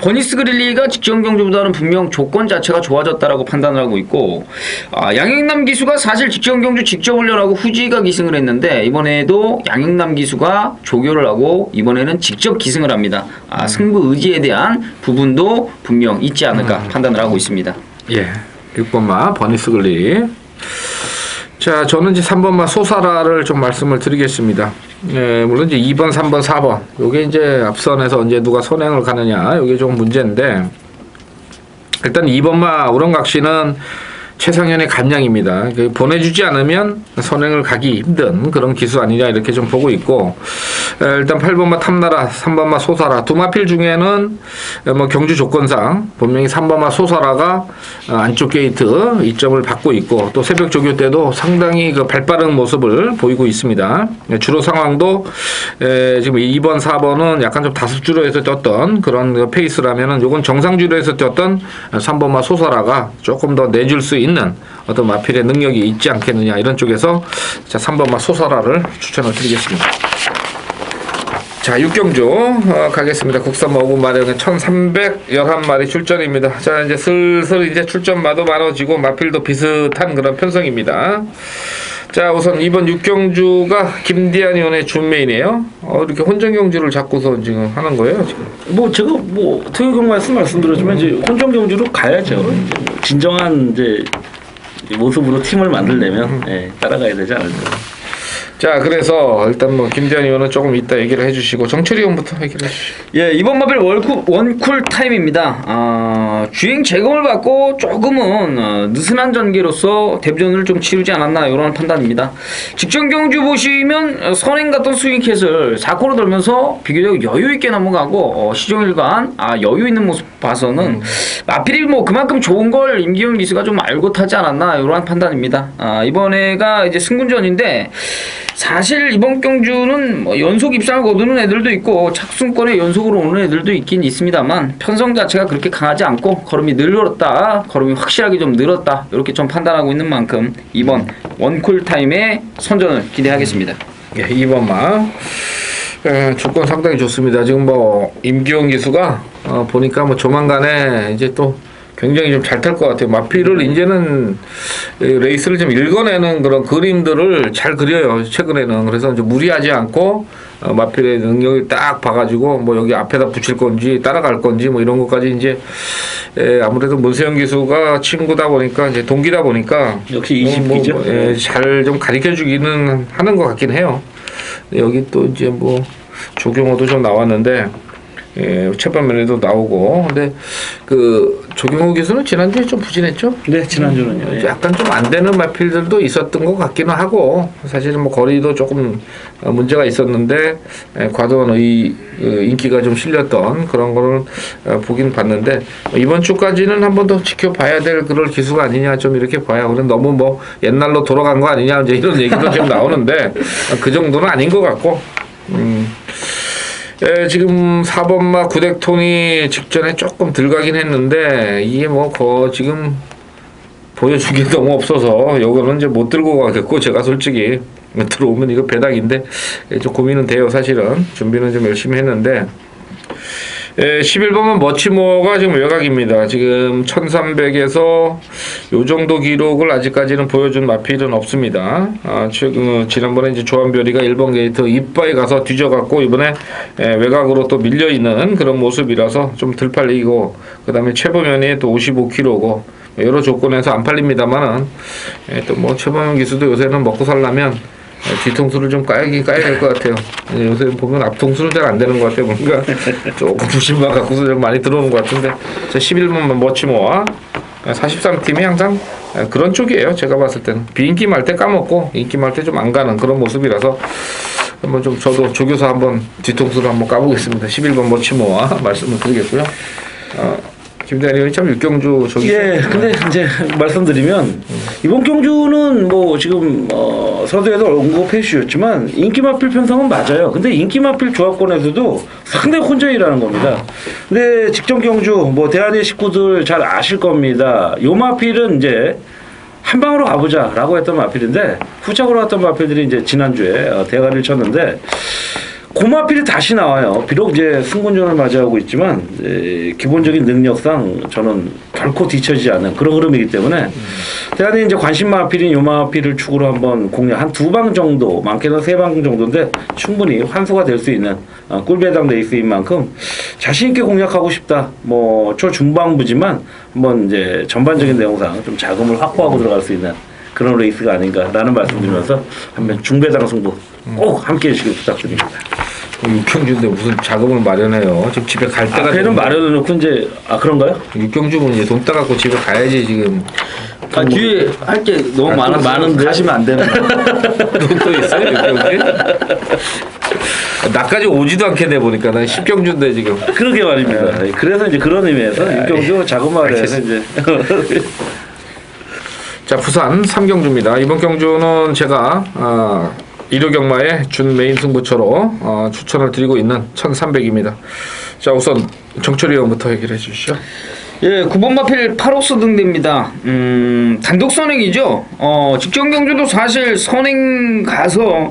버니스 그릴리가 직전 경주보다는 분명 조건 자체가 좋아졌다라고 판단을 하고 있고 양익남 기수가 사실 직전 경주 직접 훈련하고 후지가 기승을 했는데 이번에도 양익남 기수가 조교를 하고 이번에는 직접 기승을 합니다. 승부 의지에 대한 부분도 분명 있지 않을까 판단을 하고 있습니다.
예. 6번마 버니스 그릴리. 자, 저는 이제 3번마 소사라를 좀 말씀을 드리겠습니다. 예, 물론 이제 2번, 3번, 4번. 요게 이제 앞선에서 이제 누가 선행을 가느냐. 요게 좀 문제인데, 일단 2번마 우렁각시는 최상현의 간량입니다. 보내주지 않으면 선행을 가기 힘든 그런 기수 아니냐 이렇게 좀 보고 있고 일단 8번마 탐나라, 3번마 소사라 두 마필 중에는 뭐 경주 조건상 분명히 3번마 소사라가 안쪽 게이트 이점을 받고 있고 또 새벽 조교 때도 상당히 그 발빠른 모습을 보이고 있습니다. 주로 상황도 지금 2번, 4번은 약간 좀 다습주로에서 뛰었던 그런 그 페이스라면은 요건 정상주로에서 뛰었던 3번마 소사라가 조금 더 내줄 수 있는 어떤 마필의 능력이 있지 않겠느냐 이런 쪽에서 자 3번마 소사라를 추천을 드리겠습니다. 자 6경주 가겠습니다. 국산마 5분 마령에 1311마리 출전입니다. 자 이제 슬슬 이제 출전마도 많아지고 마필도 비슷한 그런 편성입니다. 자 우선 이번 6경주가 김대한 의원의 준메인이에요. 이렇게 혼전 경주를 잡고서 지금 하는 거예요 지금.
뭐 제가 뭐 특유경 말씀드렸지만 이제 혼전 경주로 가야죠. 이제 뭐 진정한 이제 모습으로 팀을 만들려면 따라가야 되지 않을까.
자 그래서 일단 뭐 김대한 의원은 조금 이따 얘기를 해주시고 정철이 의원부터 얘기를 해주시죠.
예, 이번 마필 원쿨 타임입니다. 주행 재검을 받고 조금은 느슨한 전개로서 데뷔전을 좀 치르지 않았나 이런 판단입니다. 직전 경주 보시면 선행 같던 스윙캣을 4코로 돌면서 비교적 여유 있게 넘어가고 시종일관 여유 있는 모습 봐서는 마필이 뭐 그만큼 좋은 걸 임기훈 기수가 좀 알고 타지 않았나 이런 판단입니다. 이번에가 이제 승군전인데 사실 이번 경주는 뭐 연속 입상을 거두는 애들도 있고 착순권에 연속으로 오는 애들도 있긴 있습니다만 편성 자체가 그렇게 강하지 않고 걸음이 늘었다, 걸음이 확실하게 좀 늘었다 이렇게 좀 판단하고 있는 만큼 이번 원쿨 타임의 선전을 기대하겠습니다.
예, 2번마 조건 상당히 좋습니다. 지금 뭐 임기훈 기수가 보니까 뭐 조만간에 이제 또 굉장히 좀 잘 탈 것 같아요. 마필을 이제는 레이스를 좀 읽어내는 그런 그림들을 잘 그려요. 최근에는. 그래서 이제 무리하지 않고 마필의 능력을 딱 봐가지고 뭐 여기 앞에다 붙일 건지 따라갈 건지 뭐 이런 것까지 이제 아무래도 문세영 기수가 친구다 보니까 이제 동기다 보니까
역시 20기죠.
잘 좀 가르쳐 주기는 하는 것 같긴 해요. 여기 또 이제 뭐 조경호도 좀 나왔는데 체반면에도 나오고. 근데 그 조경호 기수는 지난주에 좀 부진했죠?
네, 지난주는요. 예.
약간 좀 안 되는 마필들도 있었던 것 같기는 하고, 사실은 뭐 거리도 조금 문제가 있었는데 과도한 인기가 좀 실렸던 그런 거를 보긴 봤는데, 이번 주까지는 한 번 더 지켜봐야 될 그럴 기수가 아니냐, 좀 이렇게 봐요. 그럼 너무 뭐 옛날로 돌아간 거 아니냐, 이제 이런 얘기도 좀 나오는데 그 정도는 아닌 것 같고. 지금 4번마 구덱톤이 직전에 조금 들어가긴 했는데, 이게 뭐 지금 보여준 게 너무 없어서 요거는 이제 못 들고 가겠고, 제가 솔직히 들어오면 이거 배당인데 좀 고민은 돼요. 사실은 준비는 좀 열심히 했는데, 11번은 머치모어가 지금 외곽입니다. 지금 1300에서 요 정도 기록을 아직까지는 보여준 마필은 없습니다. 지난번에 이제 조한별이가 1번 게이트 이빠에 가서 뒤져갖고 이번에 외곽으로 또 밀려있는 그런 모습이라서 좀 덜 팔리고, 그 다음에 최보면이 또 55kg고 여러 조건에서 안 팔립니다만은 또 뭐 최보면 기수도 요새는 먹고 살려면 뒤통수를 좀 까야 될 것 같아요. 요새 보면 앞통수는 잘 안 되는 것 같아요. 뭔가 조금 부심만 갖고서 좀 많이 들어오는 것 같은데, 11번 머치모아 43팀이 항상 그런 쪽이에요. 제가 봤을 때는 비인기 말 때 까먹고 인기 말 때 좀 안 가는 그런 모습이라서 한번 좀 저도 조교사 한번 뒤통수를 한번 까보겠습니다. 11번 머치모아 말씀을 드리겠고요. 김대한 의원이 참 육경주 저기.
예, 근데 이제 말씀드리면 이번 경주는 뭐 지금 서두에도 언급해 주셨지만 인기 마필 편성은 맞아요. 근데 인기 마필 조합권에서도 상당히 혼전이라는 겁니다. 근데 직전 경주 뭐 대한의 식구들 잘 아실 겁니다. 요 마필은 이제 한 방으로 가보자라고 했던 마필인데, 후착으로 갔던 마필들이 이제 지난주에 대가리를 쳤는데, 고마필이 다시 나와요. 비록 이제 승군전을 맞이하고 있지만 기본적인 능력상 저는 결코 뒤처지지 않는 그런 흐름이기 때문에 대한이 이제 관심 마필인 요 마필을 축으로 한번 공략 한 2방 정도, 많게는 3방 정도인데 충분히 환수가 될 수 있는 꿀배당 레이스인 만큼 자신 있게 공략하고 싶다. 뭐 초중반부지만 한번 이제 전반적인 내용상 좀 자금을 확보하고 들어갈 수 있는 그런 레이스가 아닌가라는 말씀드리면서 한번 중배당 승부 꼭 함께 해주시길 부탁드립니다.
육경주인데 무슨 자금을 마련해요? 지금 집에 갈 때가
앞에는 마련해놓고 이제 그런가요?
육경주는 이제 돈 따갖고 집에 가야지 지금.
뒤에 할 게 너무 많은데
하시면 안 되는
또 있어요 육경주? 나까지 오지도 않게 돼 보니까 난 10경주인데 지금.
그러게 말입니다. 그래서 이제 그런 의미에서 육경주 자금 마련해서 이제.
자, 부산 3경주입니다. 이번 경주는 제가 1호 경마의 준 메인 승부처로 추천을 드리고 있는 1300입니다. 자, 우선 정철이 형부터 얘기를 해주시죠.
예, 9번 마필 8호스 등대입니다. 단독 선행이죠. 직전 경주도 사실 선행 가서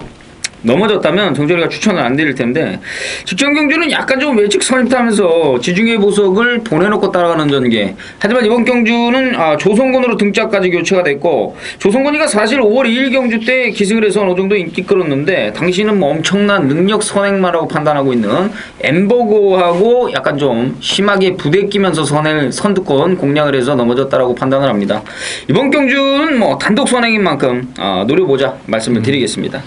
넘어졌다면 정철이가 추천을 안 드릴 텐데, 직전 경주는 약간 좀 외측 선입하면서 지중해 보석을 보내놓고 따라가는 전개. 하지만 이번 경주는 조성건으로 등짝까지 교체가 됐고, 조성건이가 사실 5월 2일 경주 때 기승을 해서 어느 정도 인기 끌었는데, 당시는 뭐 엄청난 능력 선행마라고 판단하고 있는 엠버고하고 약간 좀 심하게 부대끼면서 선두권 공략을 해서 넘어졌다라고 판단을 합니다. 이번 경주는 뭐 단독 선행인 만큼 노려보자 말씀을 드리겠습니다.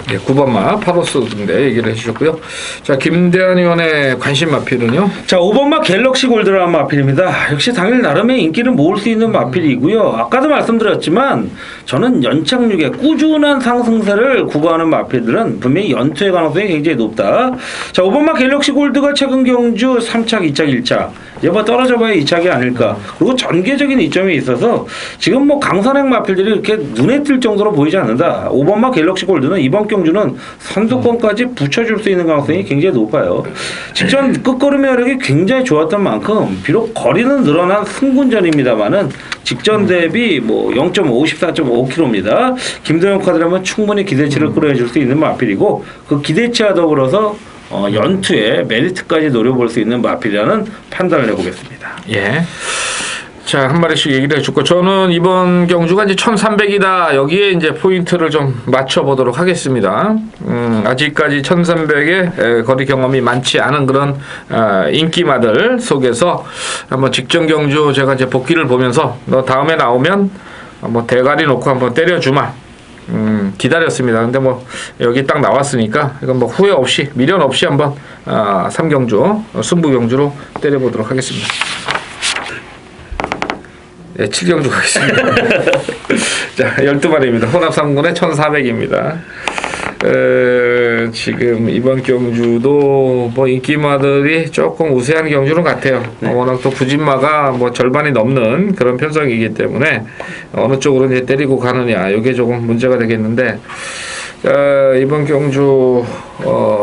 네, 9번마 파로스 등대 얘기를 해주셨고요. 자, 김대한 의원의 관심 마필은요?
자, 5번마 갤럭시 골드라는 마필입니다. 역시 당일 나름의 인기를 모을 수 있는 마필이고요. 아까도 말씀드렸지만 저는 연착륙의 꾸준한 상승세를 구가하는 마필들은 분명히 연투의 가능성이 굉장히 높다. 자, 5번마 갤럭시 골드가 최근 경주 3착, 2착, 1착 여봐 떨어져 봐야 2착이 아닐까. 그리고 전개적인 이점이 있어서 지금 뭐 강선행 마필들이 이렇게 눈에 띌 정도로 보이지 않는다. 5번마 갤럭시 골드는 이번 경주는 선두권까지 붙여줄 수 있는 가능성이 굉장히 높아요. 직전 끝걸음의 여력이 굉장히 좋았던 만큼 비록 거리는 늘어난 승군전입니다만은 직전 대비 뭐 0.54.5km입니다. 김도영 카드라면 충분히 기대치를 끌어줄 수 있는 마필이고, 그 기대치와 더불어서 연투에 메리트까지 노려볼 수 있는 마필이라는 판단을 해보겠습니다.
예. 자, 한 마리씩 얘기를 해줄거. 저는 이번 경주가 이제 1300이다. 여기에 이제 포인트를 좀 맞춰보도록 하겠습니다. 아직까지 1300의 거리 경험이 많지 않은 그런 인기마들 속에서 한번 직전 경주 제가 이제 복귀를 보면서 너 다음에 나오면 뭐 대가리 놓고 한번 때려주마. 기다렸습니다. 근데 뭐 여기 딱 나왔으니까 이건 뭐 후회 없이 미련 없이 한번 3경주 승부 경주로 때려보도록 하겠습니다. 네, 7경주 가겠습니다. 자, 12마리입니다. 혼합 3군에 1,400입니다. 지금 이번 경주도 뭐 인기마들이 조금 우세한 경주는 같아요. 워낙 또 부진마가 뭐 절반이 넘는 그런 편성이기 때문에 어느 쪽으로 이제 때리고 가느냐 이게 조금 문제가 되겠는데 이번 경주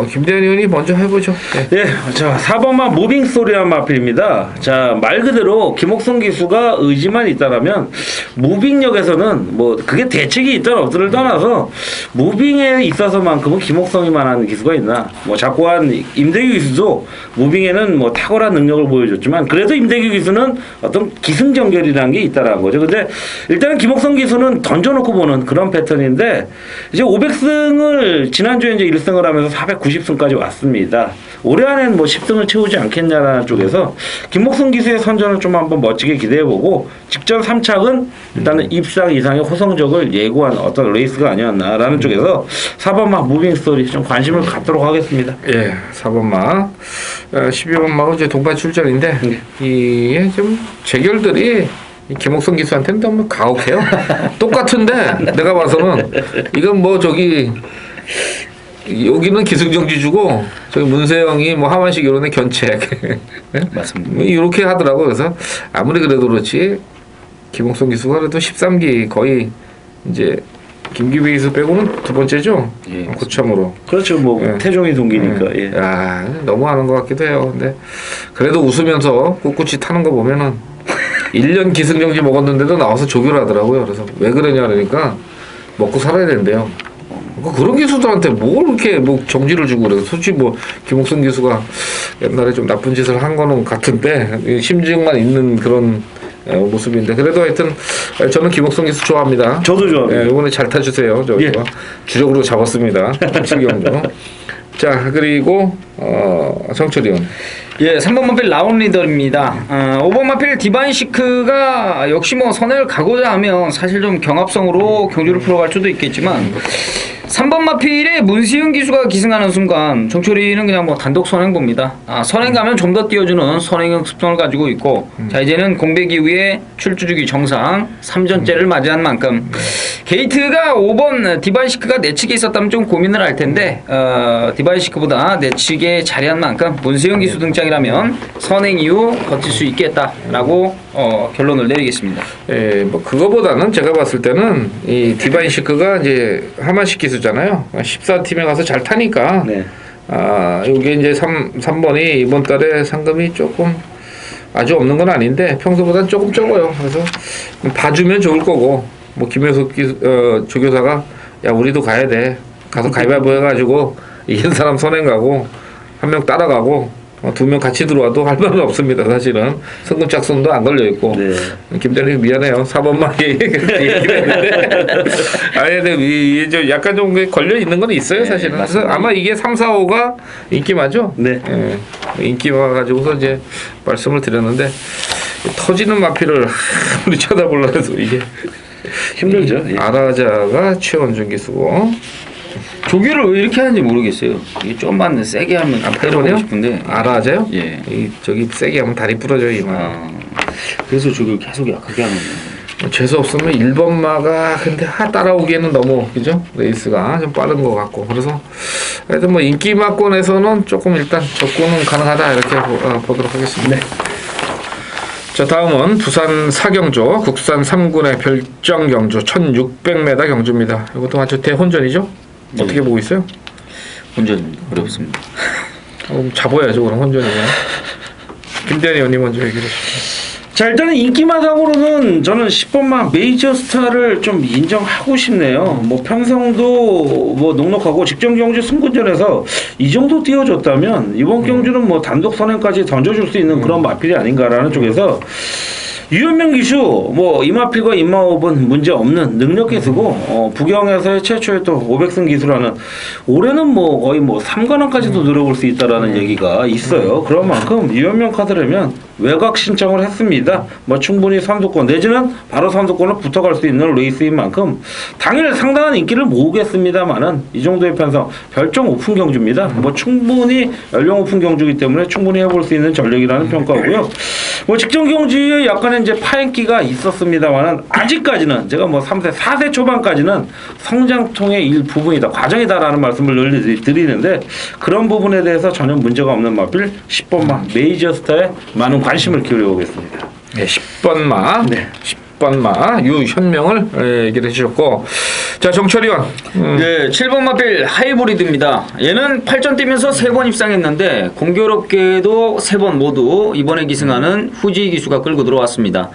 김대현 의원이 먼저 해보죠. 네.
예, 자 4번마 무빙 소리한 마필입니다. 자 말 그대로 김옥성 기수가 의지만 있다라면 무빙력에서는 뭐 그게 대책이 있든 없든을 떠나서 무빙에 있어서만큼은 김옥성이만한 기수가 있나? 뭐 작고한 임대규 기수도 무빙에는 뭐 탁월한 능력을 보여줬지만 그래도 임대규 기수는 어떤 기승전결이라는 게 있다라는 거죠. 근데 일단은 김옥성 기수는 던져놓고 보는 그런 패턴인데 이제 500승을 지난주에 이제 1승을 하면서 490승까지 왔습니다. 올해 안에는 뭐 10승을 채우지 않겠냐라는 쪽에서 김목성 기수의 선전을 좀 한번 멋지게 기대해보고 직전 3착은 일단은 입상 이상의 호성적을 예고한 어떤 레이스가 아니었나라는 쪽에서 4번마 무빙 스토리 좀 관심을 갖도록 하겠습니다.
예, 4번마 12번마가 이제 동반 출전인데 이게 좀 재결들이 김옥성 기수한테는 너무 가혹해요. 똑같은데 내가 봐서는 이건 뭐 저기 여기는 기승전결 주고 저기 문세영이 뭐 하만식 이론의 견책
맞습니다.
뭐 이렇게 하더라고. 그래서 아무리 그래도 그렇지 김옥성 기수가 그래도 13기 거의 이제 김기배 기수 빼고는 두 번째죠.
예,
고참으로.
그렇죠. 뭐
예.
태종이 동기니까. 예.
아 너무 하는 것 같기도 해요. 근데 그래도 웃으면서 꿋꿋이 타는 거 보면은 1년 기승전결 먹었는데도 나와서 조교를 하더라고요. 그래서 왜 그러냐 그러니까 먹고 살아야 된대요. 그런 기수들한테 뭘 이렇게 뭐 정지를 주고 그래서 솔직히 뭐 김옥성 기수가 옛날에 좀 나쁜 짓을 한 거는 같은데 심증만 있는 그런 모습인데 그래도 하여튼 저는 김옥성 기수 좋아합니다.
저도 좋아합니다.
이번에 잘 타주세요. 저희가
예.
주력으로 잡았습니다. 7경주. 자 그리고 정철이 형.
예, 3번 마필 라운 리더입니다. 5번 마필 디바인 시크가 역시 뭐 선회를 가고자 하면 사실 좀 경합성으로 경주를 풀어갈 수도 있겠지만 3번 마필의 문시윤 기수가 기승하는 순간 정철이는 그냥 뭐 단독 선행 봅니다. 선행 가면 좀 더 띄워주는 선행형 습성을 가지고 있고 자 이제는 공백 이후에 출주주기 정상 3전째를 맞이한 만큼 게이트가 5번 디바이시크가 내측에 있었다면 좀 고민을 할 텐데 디바이시크보다 내측에 자리한 만큼 문세영 기수 등장이라면 선행 이후 버틸 수 있겠다라고 결론을 내리겠습니다.
예, 뭐 그거보다는 제가 봤을 때는 이 디바인 시크가 이제 하만식 기수잖아요. 14팀에 가서 잘 타니까.
네.
요게 이제 3번이 이번 달에 상금이 조금 아주 없는 건 아닌데 평소보다는 조금 적어요. 그래서 봐주면 좋을 거고 뭐 김효석 조교사가 야 우리도 가야 돼. 가서 가위바위보 해가지고 이긴 사람 선행 가고 한 명 따라가고 2명 같이 들어와도 할 말은 없습니다. 사실은 성금 짝순도 안 걸려 있고.
네.
김대리 미안해요. 4번만 얘기를 했는데 아니 근데 약간 좀 걸려 있는 건 있어요. 사실은.
네,
그래서 아마 이게 3, 4, 5가 인기마죠.
네.
예, 인기마 가지고서 이제 말씀을 드렸는데 터지는 마피를 아무리 쳐다보려 해도 이게
힘들죠. 예.
아라자가 최원준 기수고.
조교를 왜 이렇게 하는지 모르겠어요. 이게 좀만 세게 하면 때려보고 싶은데.
아라자요?
예.
저기 세게 하면 다리 부러져요 이만.
그래서 조교를 계속 약하게 하는 거예요.
재수 없으면 1번마가 근데 따라오기에는 너무 그죠? 레이스가 좀 빠른 것 같고 그래서 하여튼 뭐 인기마권에서는 조금 일단 접근은 가능하다 이렇게 보도록 하겠습니다.
네.
자 다음은 부산 4경주 국산 3군의 별정 경주 1600m 경주입니다. 이것도 완전 대혼전이죠?
네.
어떻게 보고 있어요?
혼전 어렵습니다.
잡아야죠 그럼 혼전이면. 김대현 의원님 먼저 얘기를 해주시죠.
자 일단은 인기마당으로는 저는 10번마 메이저 스타를 좀 인정하고 싶네요. 뭐 평성도 뭐 넉넉하고 직전 경주 승군전에서 이 정도 띄워줬다면 이번 경주는 뭐 단독 선행까지 던져줄 수 있는 그런 마필이 아닌가라는 쪽에서 유현명 기수 뭐 이마필과 임마호흡은 문제 없는 능력 기수고 부경에서의 최초의 또 500승 기수라는 올해는 뭐 거의 뭐 3관왕까지도 노려볼 수 있다라는 얘기가 있어요. 그런 만큼 유현명 카드라면 외곽 신청을 했습니다. 뭐 충분히 선두권 내지는 바로 선두권을 붙어갈 수 있는 레이스인 만큼 당일 상당한 인기를 모으겠습니다만은 이 정도의 편성 별점 오픈 경주입니다. 뭐 충분히 연령 오픈 경주이기 때문에 충분히 해볼 수 있는 전력이라는 평가고요. 뭐 직전 경주에 약간의 이제 파행기가 있었습니다만은 아직까지는 제가 뭐 3세, 4세 초반까지는 성장통의 일부분이다, 과정이다라는 말씀을 늘 드리는데 그런 부분에 대해서 전혀 문제가 없는 마필 10번마 메이저스타에 많은 관심을 기울여보겠습니다.
네, 10번마.
네.
10번마 유현명을 얘기를 해주셨고, 자 정철이 원.
네, 7번 마필 하이브리드입니다. 얘는 8전 뛰면서 3번 입상했는데 공교롭게도 3번 모두 이번에 기승하는 후지 기수가 끌고 들어왔습니다.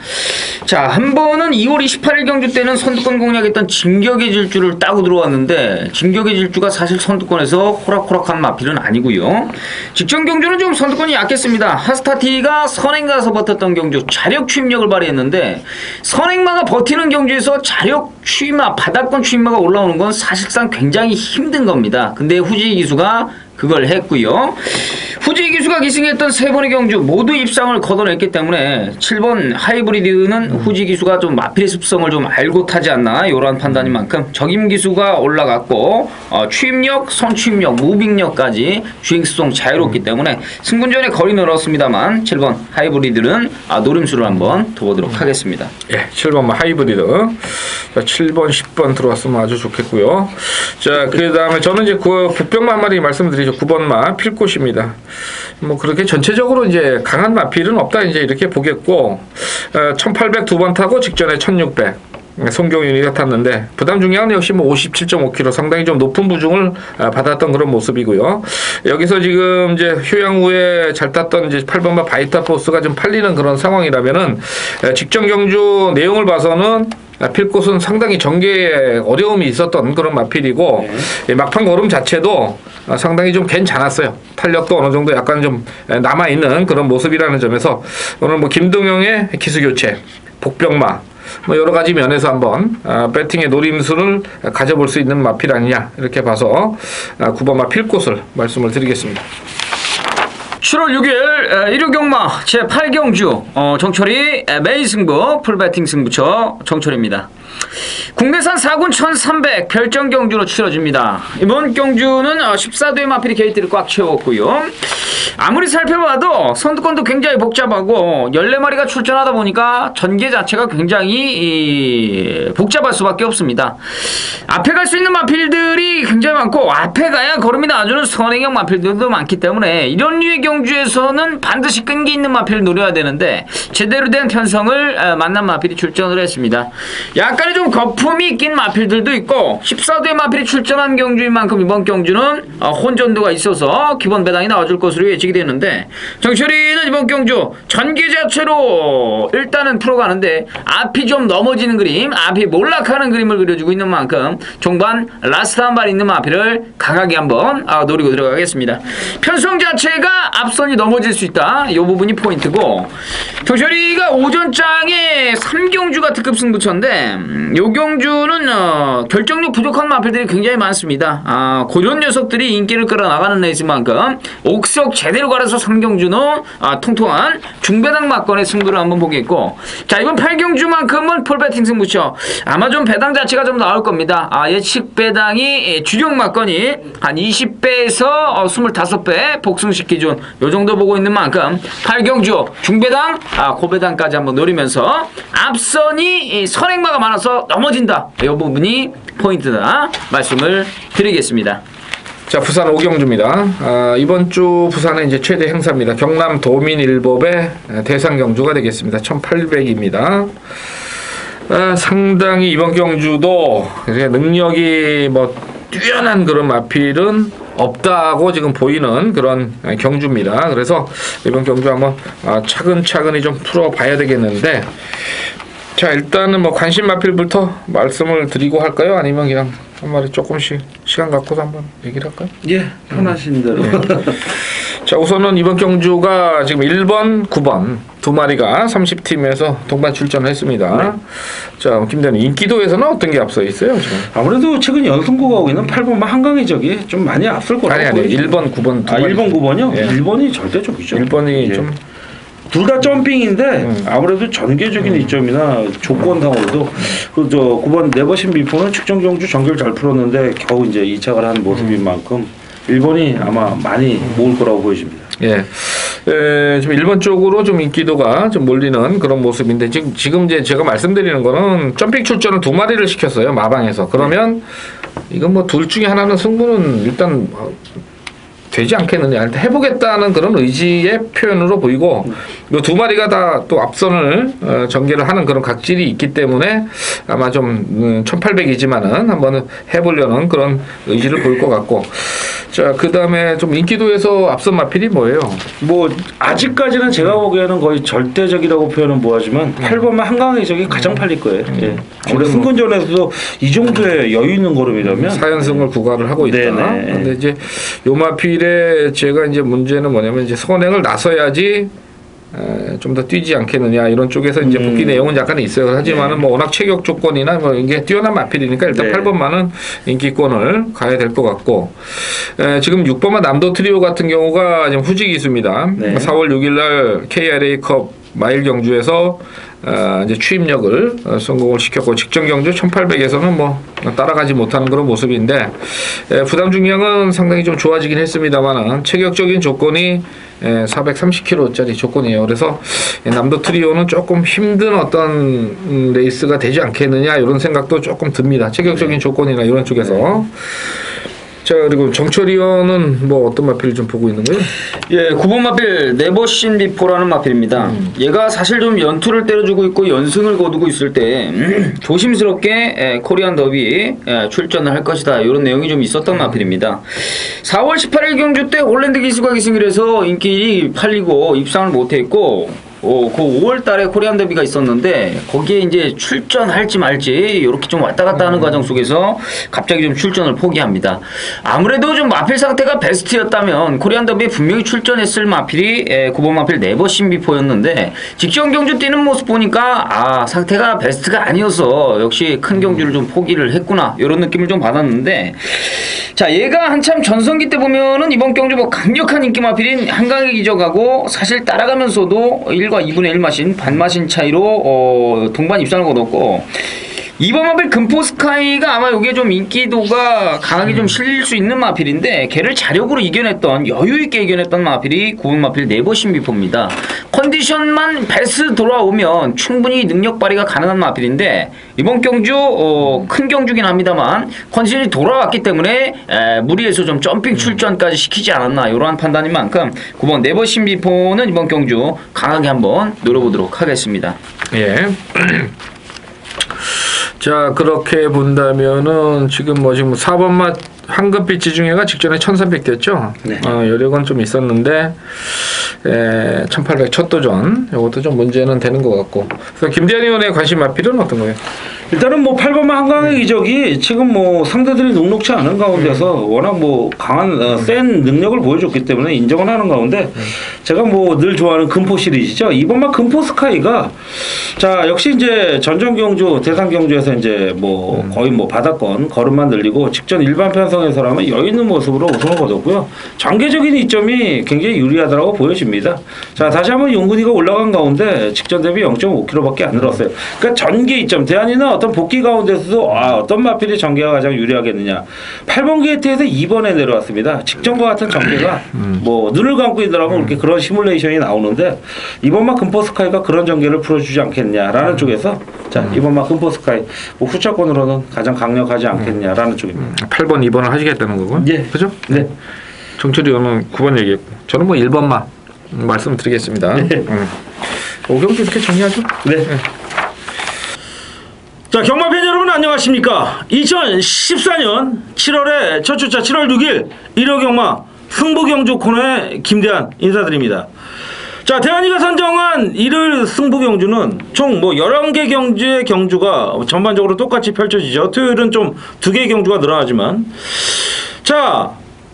자, 한 번은 2월 28일 경주 때는 선두권 공략했던 진격의 질주를 따고 들어왔는데 진격의 질주가 사실 선두권에서 호락호락한 마필은 아니고요. 직전 경주는 좀 선두권이 약했습니다. 하스타티가 선행 가서 버텼던 경주 자력 추임력을 발휘했는데 선행마가 버티는 경주에서 자력 추임마, 바닥권 추임마가 올라오는 건 사실상 굉장히 힘든 겁니다. 근데 후지 기수가 그걸 했고요. 후지 기수가 기승했던 3번의 경주 모두 입상을 거둬냈기 때문에 7번 하이브리드는 후지 기수가 좀 마필의 습성을 좀 알고 타지 않나 이런 판단인 만큼 적임 기수가 올라갔고 추임력, 선추임력, 무빙력까지 주행수송 자유롭기 때문에 승분전에 거리 늘었습니다만 7번 하이브리드는 노림수를 한번 둬보도록 하겠습니다.
예, 7번 하이브리드. 자, 7번, 10번 들어왔으면 아주 좋겠고요. 자, 그 다음에 저는 이제 그 북병마 한 마리 말씀드리죠. 9번마 필꽃입니다. 뭐 그렇게 전체적으로 이제 강한 마필은 없다 이제 이렇게 보겠고, 1800 두 번 타고 직전에 1600. 송경윤이가 탔는데 부담 중량은 역시 뭐 57.5kg 상당히 좀 높은 부중을 받았던 그런 모습이고요. 여기서 지금 이제 휴양 후에 잘 탔던 이제 8번마 바이타 포스가 좀 팔리는 그런 상황이라면은 직전 경주 내용을 봐서는 필꽃은 상당히 전개에 어려움이 있었던 그런 마필이고 막판 걸음 자체도 상당히 좀 괜찮았어요. 탄력도 어느 정도 약간 좀 남아있는 그런 모습이라는 점에서 오늘 뭐 김동영의 기수교체, 복병마 뭐 여러 가지 면에서 한번 배팅의 노림수를 가져볼 수 있는 마필 아니냐 이렇게 봐서 9번마 필꽃을 말씀을 드리겠습니다.
7월 6일 일요경마 제8경주 정철이 메인 승부 풀배팅 승부처 정철입니다. 국내산 4군 1300 별정 경주로 치러집니다. 이번 경주는 14도의 마필이 게이트를 꽉 채웠고요. 아무리 살펴봐도 선두권도 굉장히 복잡하고 14마리가 출전하다 보니까 전개 자체가 굉장히 복잡할 수밖에 없습니다. 앞에 갈 수 있는 마필들이 굉장히 많고 앞에 가야 걸음이 나와주는 선행형 마필들도 많기 때문에 이런 류의 경주에서는 반드시 끈기 있는 마필을 노려야 되는데 제대로 된 편성을 만난 마필이 출전을 했습니다. 약간의 좀 거품이 낀 마필들도 있고 14도의 마필이 출전한 경주인 만큼 이번 경주는 혼전도가 있어서 기본 배당이 나와줄 것으로 예측이 되는데 정철이는 이번 경주 전개 자체로 일단은 풀어가는데 앞이 좀 넘어지는 그림, 앞이 몰락하는 그림을 그려주고 있는 만큼 종반 라스트 한 발 있는 마필을 강하게 한번 노리고 들어가겠습니다. 편성 자체가 앞선이 넘어질 수 있다, 이 부분이 포인트고 정철이가 오전장에 3경주가 특급 승부처인데 요 경주는 결정력 부족한 마필들이 굉장히 많습니다. 그런 녀석들이 인기를 끌어나가는 레이스만큼 옥석 제대로 갈아서 3경주는 통통한 중배당 막건의 승부를 한번 보겠고, 자 이번 8경주만큼은 풀배팅 승부처 아마 좀 배당 자체가 좀 나올 겁니다. 예측 배당이 주력 막건이 한 20배에서 25배 복승식 기준 요 정도 보고 있는 만큼 8경주 중배당 고배당까지 한번 노리면서 앞선이 선행마가 많아서 넘어진다, 이 부분이 포인트다 말씀을 드리겠습니다.
자, 부산 5경주입니다. 이번 주 부산의 이제 최대 행사입니다. 경남 도민일법의 대상 경주가 되겠습니다. 1800입니다. 상당히 이번 경주도 능력이 뭐 뛰어난 그런 마필은 없다고 지금 보이는 그런 경주입니다. 그래서 이번 경주 한번 차근차근히 좀 풀어봐야 되겠는데, 자 일단은 뭐 관심 마필부터 말씀을 드리고 할까요? 아니면 그냥 한 마리 조금씩 시간 갖고서 한번 얘기를 할까요?
예, 편하신 대로.
자, 우선은 이번 경주가 지금 1번, 9번 두 마리가 30팀에서 동반 출전을 했습니다.
네.
자, 김대는 인기도에서는 어떤 게 앞서 있어요? 지금?
아무래도 최근 연승고 가고 있는 8번만 한강의 적이 좀 많이 앞설 거라고
아니,
보여집니다.
1번, 9번 두
아,
마리.
1번, 9번이요?
예.
1번이 절대적이죠.
1번이
예.
좀
둘 다 점핑인데 아무래도 전개적인 이점이나 조건상으로도 그저 9번 네버신 비포는 측정 경주 전개를 잘 풀었는데 겨우 이제 2착을 한 모습인 만큼 1번이 아마 많이 모을 거라고 보여집니다.
예. 지금 1번 쪽으로 좀 인기도가 좀 몰리는 그런 모습인데 지금 이제 제가 말씀드리는 거는 점핑 출전을 두 마리를 시켰어요. 마방에서. 그러면 이건 뭐 둘 중에 하나는 승부는 일단 되지 않겠느냐. 일단 해보겠다는 그런 의지의 표현으로 보이고 이 두 마리가 다 또 앞선을 전개를 하는 그런 각질이 있기 때문에 아마 좀 1800이지만은 한번 해보려는 그런 의지를 보일 것 같고 자, 그 다음에 좀 인기도에서 앞선 마필이 뭐예요?
뭐 아직까지는 제가 보기에는 거의 절대적이라고 표현은 뭐하지만 8번만 한강의 적이 가장 팔릴 거예요. 예. 아무래도 승근전에서도 이 정도의 여유 있는 걸음이라면
4연승을 구가를 하고 있다.
네네.
근데 이제 요 마필에 제가 이제 문제는 뭐냐면 이제 선행을 나서야지 좀 더 뛰지 않겠느냐 이런 쪽에서 이제 복귀 내용은 약간 있어요. 하지만은 뭐 워낙 체격 조건이나 뭐 이게 뛰어난 마필이니까 일단
네. 8번만은
8번만은 인기권을 가야 될 것 같고 지금 6번만 남도 트리오 같은 경우가 지금 후지 기수입니다.
네.
4월 6일날 KRA컵 마일 경주에서 이제 취입력을 성공을 시켰고 직전 경주 1800에서는 뭐 따라가지 못하는 그런 모습인데 부담 중량은 상당히 좀 좋아지긴 했습니다만은 체격적인 조건이 430kg짜리 조건이에요. 그래서 남도 트리오는 조금 힘든 어떤 레이스가 되지 않겠느냐 이런 생각도 조금 듭니다. 체격적인 조건이나 이런 쪽에서. 자, 그리고 정철 의원은 뭐 어떤 마필을 좀 보고 있는 거예요?
예, 9번 마필 네버신 비포라는 마필입니다. 얘가 사실 좀 연투를 때려주고 있고 연승을 거두고 있을 때 조심스럽게 코리안 더비 출전을 할 것이다. 이런 내용이 좀 있었던 마필입니다. 4월 18일 경주 때 홀랜드 기수가 기승을 해서 인기 팔리고 입상을 못했고 그 5월 달에 코리안 더비가 있었는데 거기에 이제 출전할지 말지 이렇게 좀 왔다 갔다 하는 과정 속에서 갑자기 좀 출전을 포기합니다. 아무래도 좀 마필 상태가 베스트였다면 코리안 더비에 분명히 출전했을 마필이 9번 마필 네버신 비포였는데 직전 경주 뛰는 모습 보니까 상태가 베스트가 아니어서 역시 큰 경주를 좀 포기를 했구나 이런 느낌을 좀 받았는데 자, 얘가 한참 전성기 때 보면은 이번 경주 뭐 강력한 인기 마필인 한강의 기적하고 사실 따라가면서도 1과 2분의 1 마신 반마신 차이로 동반 입상을 거뒀고 이번 마필 금포스카이가 아마 이게 좀 인기도가 강하게 좀 실릴 수 있는 마필인데 걔를 자력으로 이겨냈던 여유있게 이겨냈던 마필이 9번 마필 네버신 비포입니다. 컨디션만 베스트 돌아오면 충분히 능력 발휘가 가능한 마필인데 이번 경주 큰 경주긴 합니다만 컨디션이 돌아왔기 때문에 무리해서 좀 점핑 출전까지 시키지 않았나 이러한 판단인 만큼 9번 네버신 비포는 이번 경주 강하게 한번 노려보도록 하겠습니다.
예. 자, 그렇게 본다면은 지금 뭐 지금 4번 맛 황금빛 지중해가 직전에 1300 됐죠.
네.
여력은 좀 있었는데 1800 첫 도전 이것도 좀 문제는 되는 것 같고. 그래서 김대한 의원의 관심 마필은 어떤 거예요?
일단은 뭐 8번만 한강의 이적이 지금 뭐 상대들이 녹록치 않은 가운데서 워낙 뭐 강한 센 능력을 보여줬기 때문에 인정을 하는 가운데 제가 뭐 늘 좋아하는 금포 시리즈죠. 이번만 금포 스카이가 자 역시 이제 전전 경주 대상 경주에서 이제 뭐 거의 뭐 바닥권 걸음만 늘리고 직전 일반 편성에서라면 여유 있는 모습으로 우승을 거뒀고요. 전개적인 이점이 굉장히 유리하다고 보여집니다. 자 다시 한번 용근이가 올라간 가운데 직전 대비 0.5kg밖에 안 늘었어요. 그러니까 전개 이점 대안이나 어떤 복귀 가운데서도 어떤 마필이 전개가 가장 유리하겠느냐. 8번 게이트에서 2번에 내려왔습니다. 직전과 같은 전개가 뭐 눈을 감고 있더라면 그렇게 그런 시뮬레이션이 나오는데 이번만 금포스카이가 그런 전개를 풀어주지 않겠냐라는 쪽에서 자 이번만 금포스카이 뭐 후차권으로는 가장 강력하지 않겠냐라는 쪽입니다.
8번, 2번을 하시겠다는 거고요.
예.
그죠?
네.
정철이 의원은 9번 얘기했고 저는 뭐 1번만 말씀드리겠습니다. 오경주 이렇게 정리하죠?
네. 자, 경마팬 여러분 안녕하십니까? 2014년 7월에 첫 주차 7월 6일 1호 경마 승부경주 코너의 김대한 인사드립니다. 자, 대한이가 선정한 1일 승부경주는 총 뭐 11개 경주의 경주가 전반적으로 똑같이 펼쳐지죠. 토요일은 좀 2개의 경주가 늘어나지만 자,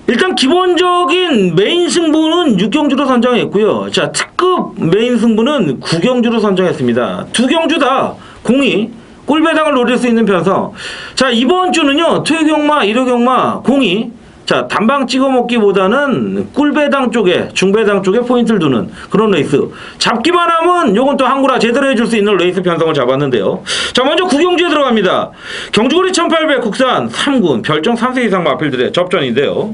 일단 기본적인 메인 승부는 6경주로 선정했고요. 자, 특급 메인 승부는 9경주로 선정했습니다. 두 경주 다 공이 꿀배당을 노릴 수 있는 편성. 자, 이번 주는요, 토요경마, 일요경마 공이 자, 단방 찍어 먹기보다는 꿀배당 쪽에, 중배당 쪽에 포인트를 두는 그런 레이스. 잡기만 하면 요건 또 한구라 제대로 해줄 수 있는 레이스 편성을 잡았는데요. 자, 먼저 구경주에 들어갑니다. 경주거리 1800 국산 3군 별정 3세 이상 마필들의 접전인데요.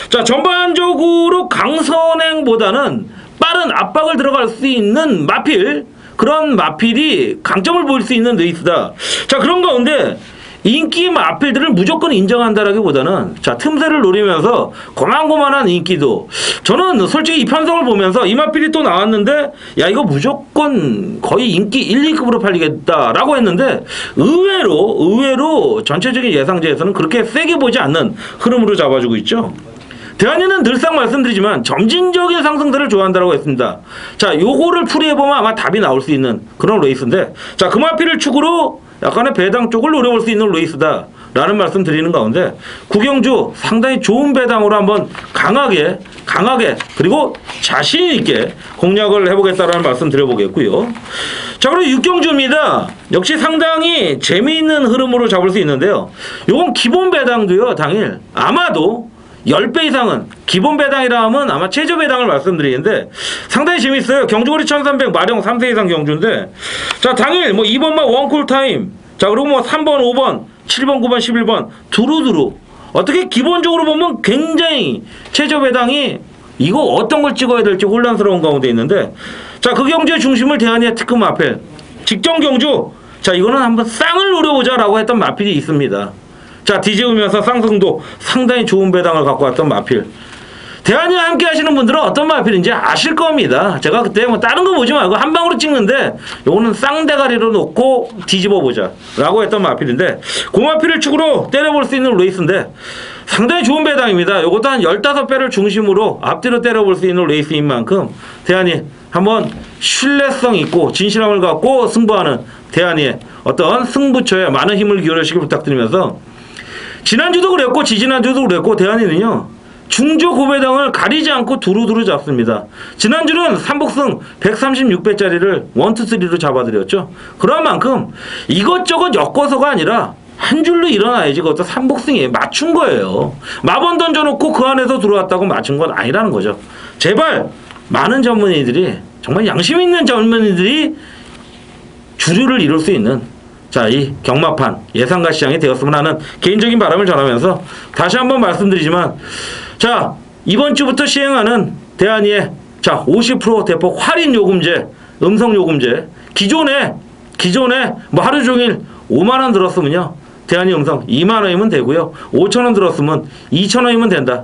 자, 전반적으로 강선행보다는 빠른 압박을 들어갈 수 있는 마필, 그런 마필이 강점을 보일 수 있는 레이스다. 자, 그런 가운데 인기 마필들을 무조건 인정한다라기보다는 자, 틈새를 노리면서 고만고만한 인기도, 저는 솔직히 이 편성을 보면서 이 마필이 또 나왔는데 야, 이거 무조건 거의 인기 1, 2급으로 팔리겠다라고 했는데 의외로 전체적인 예상제에서는 그렇게 세게 보지 않는 흐름으로 잡아주고 있죠. 대한이는 늘상 말씀드리지만 점진적인 상승세를 좋아한다고 했습니다. 자, 요거를 풀이해보면 아마 답이 나올 수 있는 그런 레이스인데, 자, 그 마필을 축으로 약간의 배당 쪽을 노려볼 수 있는 레이스다 라는 말씀 드리는 가운데, 구경주 상당히 좋은 배당으로 한번 강하게 그리고 자신있게 공략을 해보겠다라는 말씀 드려보겠고요. 자, 그리고 육경주입니다. 역시 상당히 재미있는 흐름으로 잡을 수 있는데요. 요건 기본 배당도요, 당일 아마도 10배 이상은 기본 배당이라 하면 아마 최저 배당을 말씀드리는데 상당히 재밌어요. 경주거리 1300 마령 3세 이상 경주인데, 자, 당일 뭐 2번만 원콜 타임, 자, 그리고 뭐 3번, 5번, 7번, 9번, 11번 두루두루 어떻게 기본적으로 보면 굉장히 최저 배당이 이거 어떤 걸 찍어야 될지 혼란스러운 가운데 있는데, 자, 그 경주의 중심을 대한이의 특급 마필 직전 경주, 자, 이거는 한번 쌍을 노려보자 라고 했던 마필이 있습니다. 자, 뒤집으면서 상승도 상당히 좋은 배당을 갖고 왔던 마필. 대한이와 함께 하시는 분들은 어떤 마필인지 아실 겁니다. 제가 그때 뭐 다른 거 보지 말고 한 방으로 찍는데 요거는 쌍대가리로 놓고 뒤집어 보자 라고 했던 마필인데, 그 마필을 축으로 때려볼 수 있는 레이스인데 상당히 좋은 배당입니다. 요것도 한 15배를 중심으로 앞뒤로 때려볼 수 있는 레이스인 만큼 대한이 한번 신뢰성 있고 진실함을 갖고 승부하는 대한이의 어떤 승부처에 많은 힘을 기울여주시길 부탁드리면서, 지난주도 그랬고 지지난주도 그랬고 대한이는요, 중조 고배당을 가리지 않고 두루두루 잡습니다. 지난주는 삼복승 136배짜리를 1, 2, 3로 잡아드렸죠. 그런 만큼 이것저것 엮어서가 아니라 한 줄로 일어나야지 그것도 삼복승에 맞춘 거예요. 마번 던져놓고 그 안에서 들어왔다고 맞춘 건 아니라는 거죠. 제발 많은 전문의들이, 정말 양심 있는 전문의들이 주류를 이룰 수 있는, 자, 이 경마판 예상가 시장이 되었으면 하는 개인적인 바람을 전하면서 다시 한번 말씀드리지만, 자, 이번 주부터 시행하는 대한이의 자 50% 대폭 할인 요금제, 음성 요금제, 기존에 뭐 하루 종일 5만 원 들었으면요, 대한이 음성 2만 원이면 되고요, 5천 원 들었으면 2천 원이면 된다.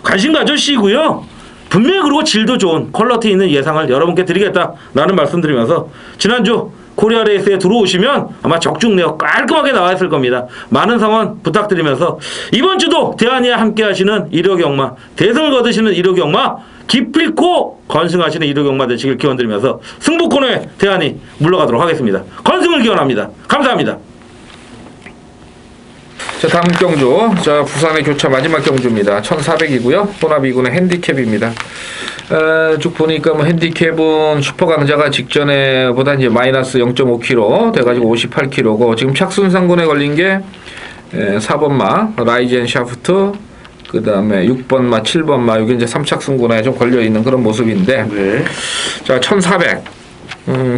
관심 가져주시고요. 분명히 그리고 질도 좋은 퀄리티 있는 예상을 여러분께 드리겠다라는 말씀드리면서, 지난주 코리아 레이스에 들어오시면 아마 적중내역 깔끔하게 나와 있을 겁니다. 많은 성원 부탁드리면서 이번 주도 대한이와 함께 하시는 일요경마, 대승을 거두시는 일요경마, 기필코 건승하시는 일요경마 되시길 기원드리면서 승부코너에 대한이 물러가도록 하겠습니다. 건승을 기원합니다. 감사합니다.
자, 다음 경주, 자, 부산의 교차 마지막 경주입니다. 1400이고요. 혼합 2군의 핸디캡입니다. 쭉 보니까 뭐 핸디캡은 슈퍼 강자가 직전에 보다 이제 마이너스 0.5kg 돼가지고 58kg고, 지금 착순상군에 걸린 게 4번마 라이젠 샤프트, 그 다음에 6번마, 7번마, 이게 이제 3착순군에 좀 걸려있는 그런 모습인데,
네.
자, 1400.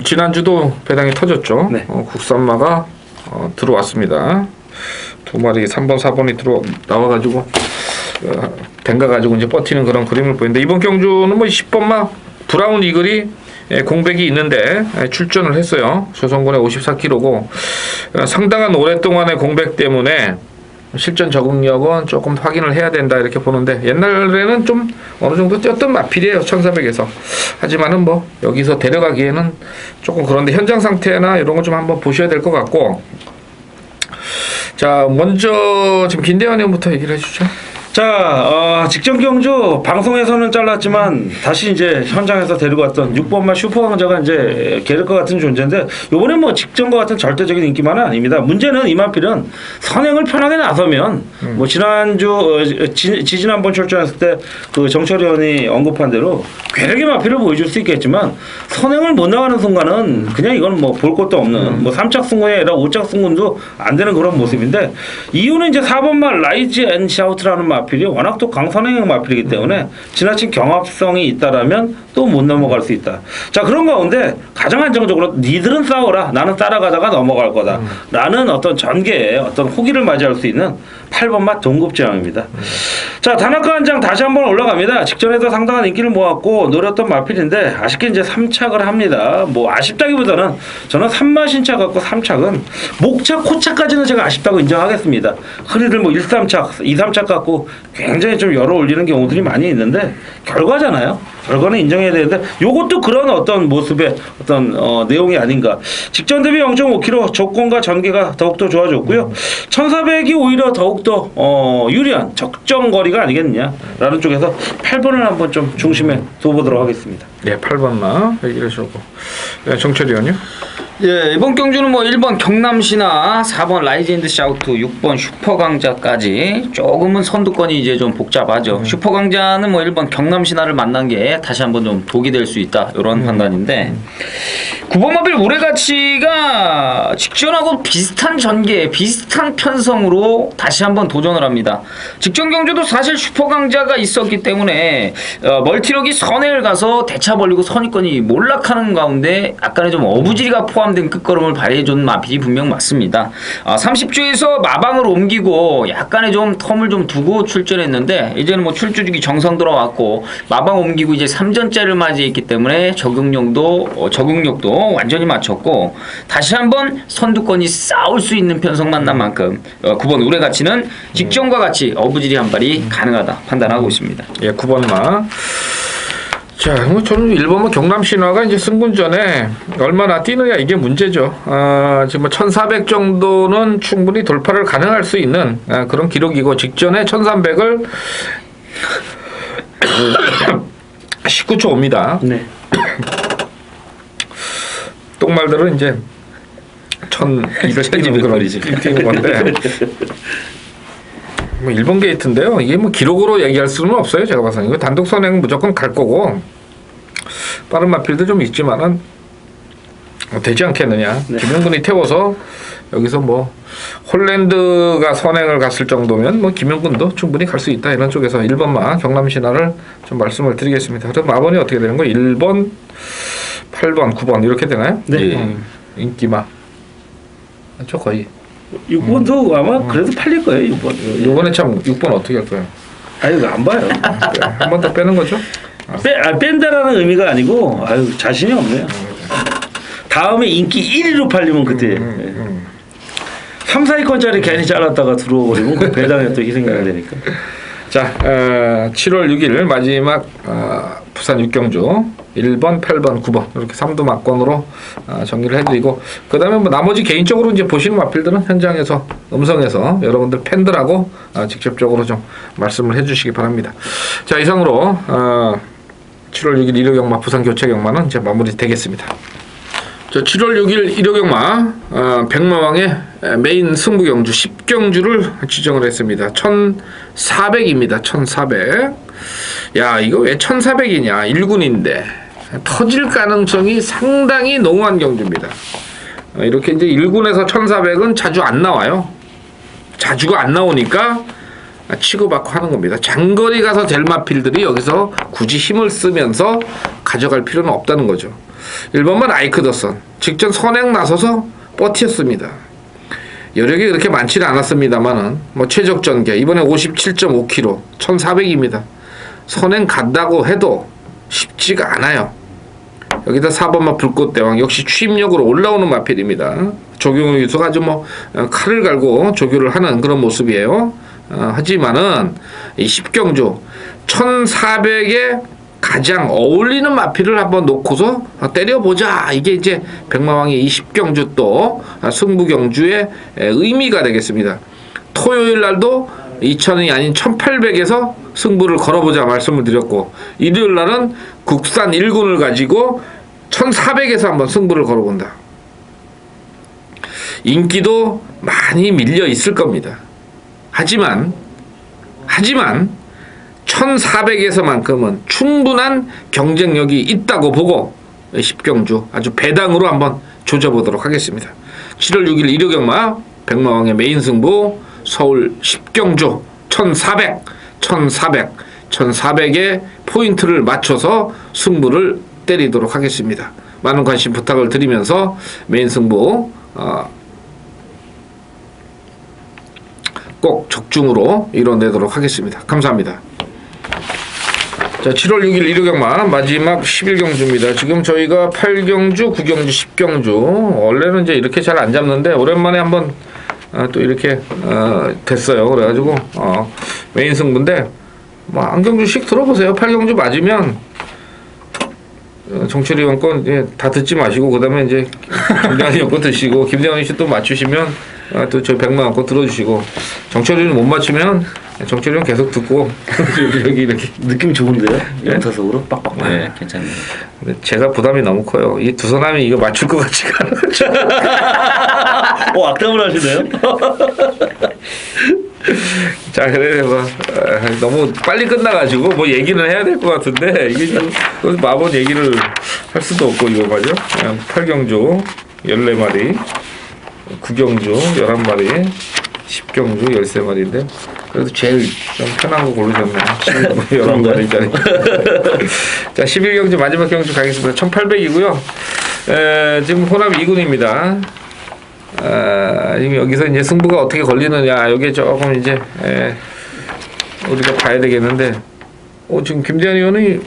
지난주도 배당이 터졌죠.
네.
국산마가 들어왔습니다. 두 마리 3번, 4번이 나와가지고 댕가가지고 이제 버티는 그런 그림을 보이는데, 이번 경주는 뭐 10번마 브라운 이글이 공백이 있는데 출전을 했어요. 조선군의 54kg고 상당한 오랫동안의 공백 때문에 실전 적응력은 조금 확인을 해야 된다 이렇게 보는데, 옛날에는 좀 어느 정도 뛰었던 마필이에요, 1400에서. 하지만은 뭐 여기서 데려가기에는 조금 그런데 현장 상태나 이런 거 좀 한번 보셔야 될 것 같고, 자, 먼저 지금 김대환 의원부터 얘기를 해주죠.
자, 직전 경주 방송에서는 잘랐지만 다시 이제 현장에서 데리고 왔던 6번마 슈퍼강자가 이제 게르과 같은 존재인데 요번에 뭐 직전과 같은 절대적인 인기만은 아닙니다. 문제는 이만필은 선행을 편하게 나서면 뭐 지난주 지지난번 출전했을 때 그 정철 의원이 언급한 대로 괴력의 마필을 보여줄 수 있겠지만 선행을 못 나가는 순간은 그냥 이건 뭐 볼 것도 없는 뭐 3착 승군이 아니라 5착 승군도 안 되는 그런 모습인데 이유는 이제 4번마 라이즈 앤 샤우트라는 마필이 워낙 또 강선행 마필이기 때문에 지나친 경합성이 있다라면 또 못 넘어갈 수 있다. 자, 그런 가운데 가장 안정적으로 니들은 싸워라. 나는 따라가다가 넘어갈 거다. 라는 어떤 전개의 어떤 호기를 맞이할 수 있는 8번마 동급제왕입니다. 자, 단학가 한 장 다시 한번 올라갑니다. 직전에도 상당한 인기를 모았고 노렸던 마필인데 아쉽게 이제 3착을 합니다. 뭐 아쉽다기보다는 저는 3마 신차 갖고 3착은 목차 코차까지는 제가 아쉽다고 인정하겠습니다. 흔히들 뭐 1, 3착, 2, 3착 갖고 굉장히 좀 열어 올리는 경우들이 많이 있는데 결과잖아요. 결과는 인정해야 되는데 요것도 그런 어떤 모습의 어떤 내용이 아닌가. 직전 대비 0.5km 조건과 전개가 더욱더 좋아졌고요. 1400이 오히려 더욱더 유리한 적정 거리가 아니겠느냐라는 쪽에서 8번을 한번 좀 중심에 둬보도록 하겠습니다.
네, 8번마 얘기를 해주고. 네, 정철 의원요?
예, 이번 경주는 뭐 1번 경남시나 4번 라이즈 앤드 샤우트, 6번 슈퍼강자까지 조금은 선두권이 이제 좀 복잡하죠. 슈퍼강자는 뭐 1번 경남시나를 만난 게 다시 한번 좀 독이 될 수 있다 이런 판단인데 9번 마필 올해가치가 직전하고 비슷한 전개, 비슷한 편성으로 다시 한번 도전을 합니다. 직전 경주도 사실 슈퍼강자가 있었기 때문에 멀티럭이 선행을 가서 대차 벌리고 선입권이 몰락하는 가운데 약간의 좀 어부지리가 포함된 끝걸음을 발휘해준 마필이 분명 맞습니다. 30주에서 마방을 옮기고 약간의 좀 텀을 좀 두고 출전했는데 이제는 뭐 출주주기 정상 들어왔고 마방 옮기고 이제 3전째를 맞이했기 때문에 적응력도 완전히 맞췄고 다시 한번 선두권이 싸울 수 있는 편성 만난 만큼 9번 올해 가치는 직전과 같이 어부지리 한 발이 가능하다 판단하고 있습니다.
예, 9번마. 자, 뭐 저는 1번마 경남 신화가 이제 승분 전에 얼마나 뛰느냐 이게 문제죠. 지금 뭐 1400 정도는 충분히 돌파를 가능할 수 있는 그런 기록이고 직전에 1300을 19초 옵니다.
네.
똥말들은 이제 1200을 뛰는 건데 뭐 1번 게이트인데요. 이게 뭐 기록으로 얘기할 수는 없어요. 제가 봐서는 이거 단독 선행은 무조건 갈 거고 빠른 마필도 좀 있지만은 되지 않겠느냐.
네.
김영근이 태워서 여기서 뭐 홀랜드가 선행을 갔을 정도면 뭐 김영근도 충분히 갈 수 있다 이런 쪽에서 1번마 경남 신화를 좀 말씀을 드리겠습니다. 그럼 마번이 어떻게 되는 거예요? 1번, 8번, 9번 이렇게 되나요?
네.
인기마. 저 거의.
6번도 아마 그래도 팔릴 거예요. 6번.
요번에 참 6번 어떻게 할 거예요?
아니 안 봐요.
한 번 더 빼는 거죠?
뺀다라는 의미가 아니고 자신이 없네요. 다음에 인기 1위로 팔리면 그때 3, 4위권짜리 괜히 잘랐다가 들어오버리면 그 배당에 또 희생자가 되니까.
자, 7월 6일 마지막 부산 육경주 1번, 8번, 9번 이렇게 3두 막권으로 정리를 해드리고 그 다음에 뭐 나머지 개인적으로 이제 보시는 마필들은 현장에서 음성에서 여러분들 팬들하고 직접적으로 좀 말씀을 해주시기 바랍니다. 자, 이상으로 7월 6일 일요경마 부산 교체경마는 이제 마무리 되겠습니다. 자, 7월 6일 일요경마 백마왕의 메인 승부경주 10경주를 지정을 했습니다. 1400입니다. 1400. 야, 이거 왜 1400이냐? 1군인데 터질 가능성이 상당히 농후한 경주입니다. 이렇게 이제 1군에서 1400은 자주 안 나와요. 자주가 안 나오니까 치고받고 하는 겁니다. 장거리 가서 될 마필들이 여기서 굳이 힘을 쓰면서 가져갈 필요는 없다는 거죠. 1번만 아이크더선 직전 선행 나서서 버텼습니다. 여력이 그렇게 많지는 않았습니다만은 뭐 최적 전개 이번에 57.5km 1400입니다. 선행 간다고 해도 쉽지가 않아요. 여기다 4번마 불꽃대왕 역시 취임력으로 올라오는 마필입니다. 조경호 유수가 아주 뭐 칼을 갈고 조교를 하는 그런 모습이에요. 하지만은 이 10경주 1400에 가장 어울리는 마필을 한번 놓고서 때려보자. 이게 이제 백마왕의 20경주 또 승부경주의 의미가 되겠습니다. 토요일 날도 2000이 아닌 1800에서 승부를 걸어보자 말씀을 드렸고, 일요일 날은 국산 1군을 가지고 1400에서 한번 승부를 걸어본다. 인기도 많이 밀려 있을 겁니다. 하지만 1400에서만큼은 충분한 경쟁력이 있다고 보고 10경주 아주 배당으로 한번 조져보도록 하겠습니다. 7월 6일 일요경마 백마왕의 메인 승부 서울 10경주 1400에 포인트를 맞춰서 승부를 때리도록 하겠습니다. 많은 관심 부탁을 드리면서 메인 승부 꼭 적중으로 이뤄내도록 하겠습니다. 감사합니다. 자, 7월 6일 일요경마 마지막 11경주입니다. 지금 저희가 8경주, 9경주, 10경주 원래는 이제 이렇게 잘 안 잡는데 오랜만에 한번 또 이렇게 됐어요. 그래가지고 메인 승부인데 뭐 한 경주씩 들어보세요. 8경주 맞으면 정철이 형 건 다 듣지 마시고 그 다음에 이제 김대환이 형 거 드시고 김대환이 씨 또 맞추시면 또 저희 100만 거 들어주시고 정철이는 못 맞추면 정철이 형 계속 듣고 여기 이렇게
느낌 좋은데요? 연타석으로 빡빡.
네, 괜찮네요.
근데 제가 부담이 너무 커요. 이 두 사람이 이거 맞출 것 같지가 않아가지고.
악담을 하시네요?
자, 그래서 너무 빨리 끝나가지고 뭐 얘기는 해야 될 것 같은데 이게 좀 마법 얘기를 할 수도 없고 이거 맞죠? 8경주 14마리, 9경주 11마리, 10경주 13마리인데 그래도 제일 좀 편한 거 고르셨네요. 11마리짜리. 자, 11경주 마지막 경주 가겠습니다. 1800이고요. 지금 호남 2군입니다. 지금 여기서 이제 승부가 어떻게 걸리느냐, 여기에 조금 이제 우리가 봐야 되겠는데, 지금 김대한 의원이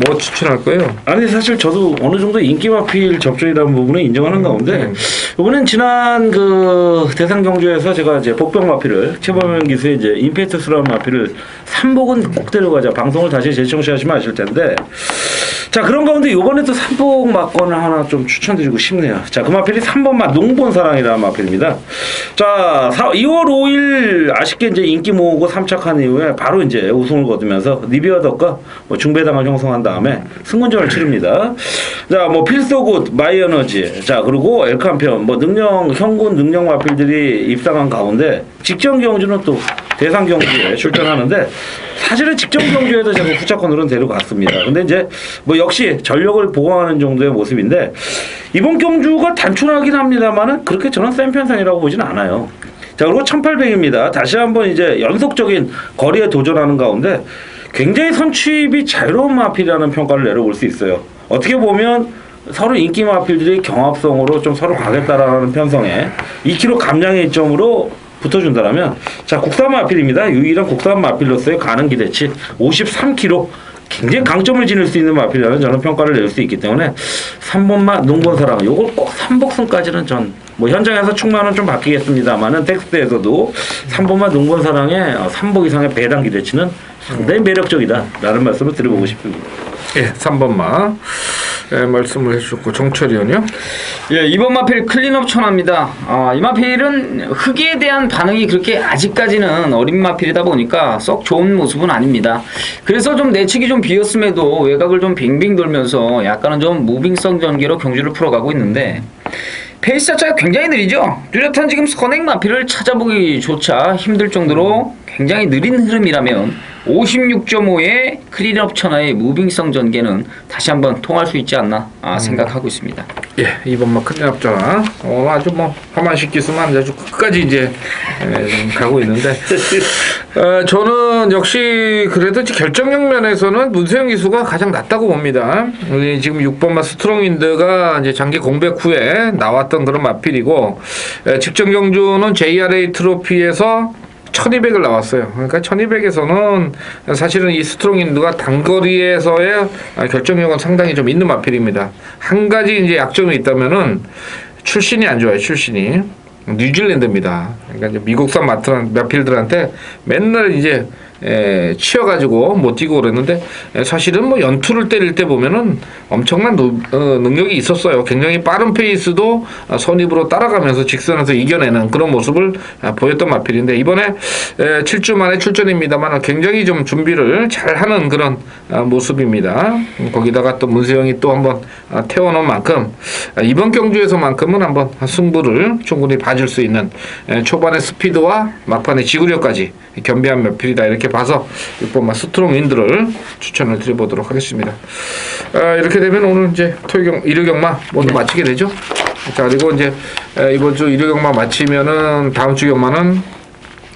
뭐 추천할 거예요?
아니 사실 저도 어느 정도 인기 마필 접종이라는 부분을 인정하는 가운데 이번엔 지난 그 대상 경주에서 제가 이제 복병 마필을 최범현 기수의 이제 임페투스라는 마필을 3복은 꼭 데려가자 방송을 다시 재청취하시면 아실 텐데, 자 그런 가운데 이번에 또 3복 막건을 하나 좀 추천드리고 싶네요. 자 그 마필이 3번마 농본사랑이라는 마필입니다. 자 2월 5일 아쉽게 이제 인기 모으고 3착한 이후에 바로 이제 우승을 거두면서 리비어덕과 뭐 중배당을 형성한 다음에 승군전을 치릅니다. 자 뭐 필소굿, 마이에너지, 자 그리고 엘칸편 뭐 현군 능력 마필들이 입상한 가운데 직전 경주는 또 대상 경주에 출전하는데, 사실은 직전 경주에도 제가 후차권으로는 데려갔습니다. 근데 이제 뭐 역시 전력을 보강하는 정도의 모습인데, 이번 경주가 단순하긴 합니다만은 그렇게 저는 센 편성이라고 보진 않아요. 자 그리고 1800입니다. 다시 한번 이제 연속적인 거리에 도전하는 가운데 굉장히 선취입이 자유로운 마필이라는 평가를 내려볼 수 있어요. 어떻게 보면 서로 인기 마필들이 경합성으로 좀 서로 가겠다라는 편성에 2kg 감량의 이점으로 붙어준다라면, 자 국산 마필입니다. 유일한 국산 마필로서의 가능 기대치 53kg, 굉장히 강점을 지닐 수 있는 마필이라는 저는 평가를 낼 수 있기 때문에 3번마 농본사랑 요걸 꼭 3복승까지는 전 뭐 현장에서 충만은 좀 바뀌겠습니다만은 텍스트에서도 3번마 농본사랑의 3복 이상의 배당 기대치는 상당히 매력적이다라는 말씀을 드려보고 싶습니다.
예, 3번마 말씀을 해주셨고, 정철이 형이요?
예, 이번 마필 클린업 천합니다. 이 마필은 흑에 대한 반응이 그렇게 아직까지는 어린 마필이다 보니까 썩 좋은 모습은 아닙니다. 그래서 좀 내측이 좀 비었음에도 외곽을 좀 빙빙 돌면서 약간은 좀 무빙성 전개로 경주를 풀어가고 있는데, 페이스 자체가 굉장히 느리죠. 뚜렷한 지금 선행 마필을 찾아보기조차 힘들 정도로 굉장히 느린 흐름이라면 56.5의 클린업 천하의 무빙성 전개는 다시 한번 통할 수 있지 않나 생각하고 있습니다.
예, 이번 클린업 전화 아주 뭐 하만식 기수만 아주 끝까지 이제 가고 있는데, 저는 역시 그래도 결정력 면에서는 문세영 기수가 가장 낫다고 봅니다. 지금 6번마 스트롱윈드가 이제 장기 공백 후에 나왔던 그런 마필이고, 직전 경주는 JRA 트로피에서 1200을 나왔어요. 그러니까 1200에서는 사실은 이 스트롱인드가 단거리에서의 결정력은 상당히 좀 있는 마필입니다. 한 가지 이제 약점이 있다면은 출신이 안 좋아요. 출신이. 뉴질랜드입니다. 그러니까 이제 미국산 마필들한테 맨날 이제 치여가지고 못 뛰고 그랬는데 사실은 뭐 연투를 때릴 때 보면은 엄청난 능력이 있었어요. 굉장히 빠른 페이스도 선입으로 따라가면서 직선에서 이겨내는 그런 모습을 보였던 마필인데 이번에 7주 만에 출전입니다만 굉장히 좀 준비를 잘하는 그런 모습입니다. 거기다가 또 문세영이 또 한번 태워놓은 만큼 이번 경주에서만큼은 한번 승부를 충분히 봐줄 수 있는 초반의 스피드와 막판의 지구력까지 겸비한 마필이다 이렇게 봐서 6번마 스트롱 윈드를 추천을 드려보도록 하겠습니다. 이렇게 되면 오늘 이제 일요 경마 모두 마치게 되죠. 자 그리고 이제 이번 주 일요 경마 마치면은 다음 주 경마는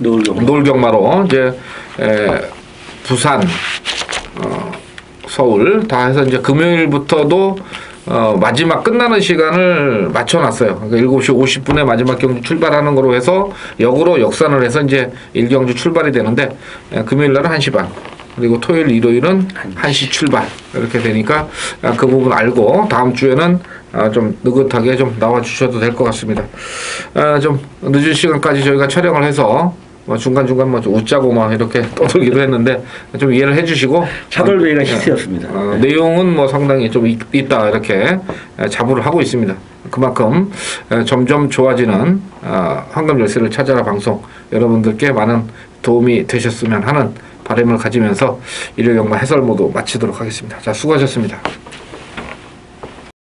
노을 경마로 이제 부산, 서울 다 해서 이제 금요일부터도 마지막 끝나는 시간을 맞춰놨어요. 그러니까 7시 50분에 마지막 경주 출발하는 거로 해서 역으로 역산을 해서 이제 1경주 출발이 되는데 금요일 날은 1시 반 그리고 토요일 일요일은 1시 출발 이렇게 되니까 그 부분 알고 다음 주에는 좀 느긋하게 좀 나와 주셔도 될 것 같습니다. 좀 늦은 시간까지 저희가 촬영을 해서 중간중간 웃자고 막 이렇게 떠들기도 했는데 좀 이해를 해주시고
차돌배기가 히트였습니다.
내용은 뭐 상당히 좀 있다 이렇게 자부를 하고 있습니다. 그만큼 점점 좋아지는 황금 열쇠를 찾아라 방송 여러분들께 많은 도움이 되셨으면 하는 바람을 가지면서 일요 경마 해설 모두 마치도록 하겠습니다. 자 수고하셨습니다.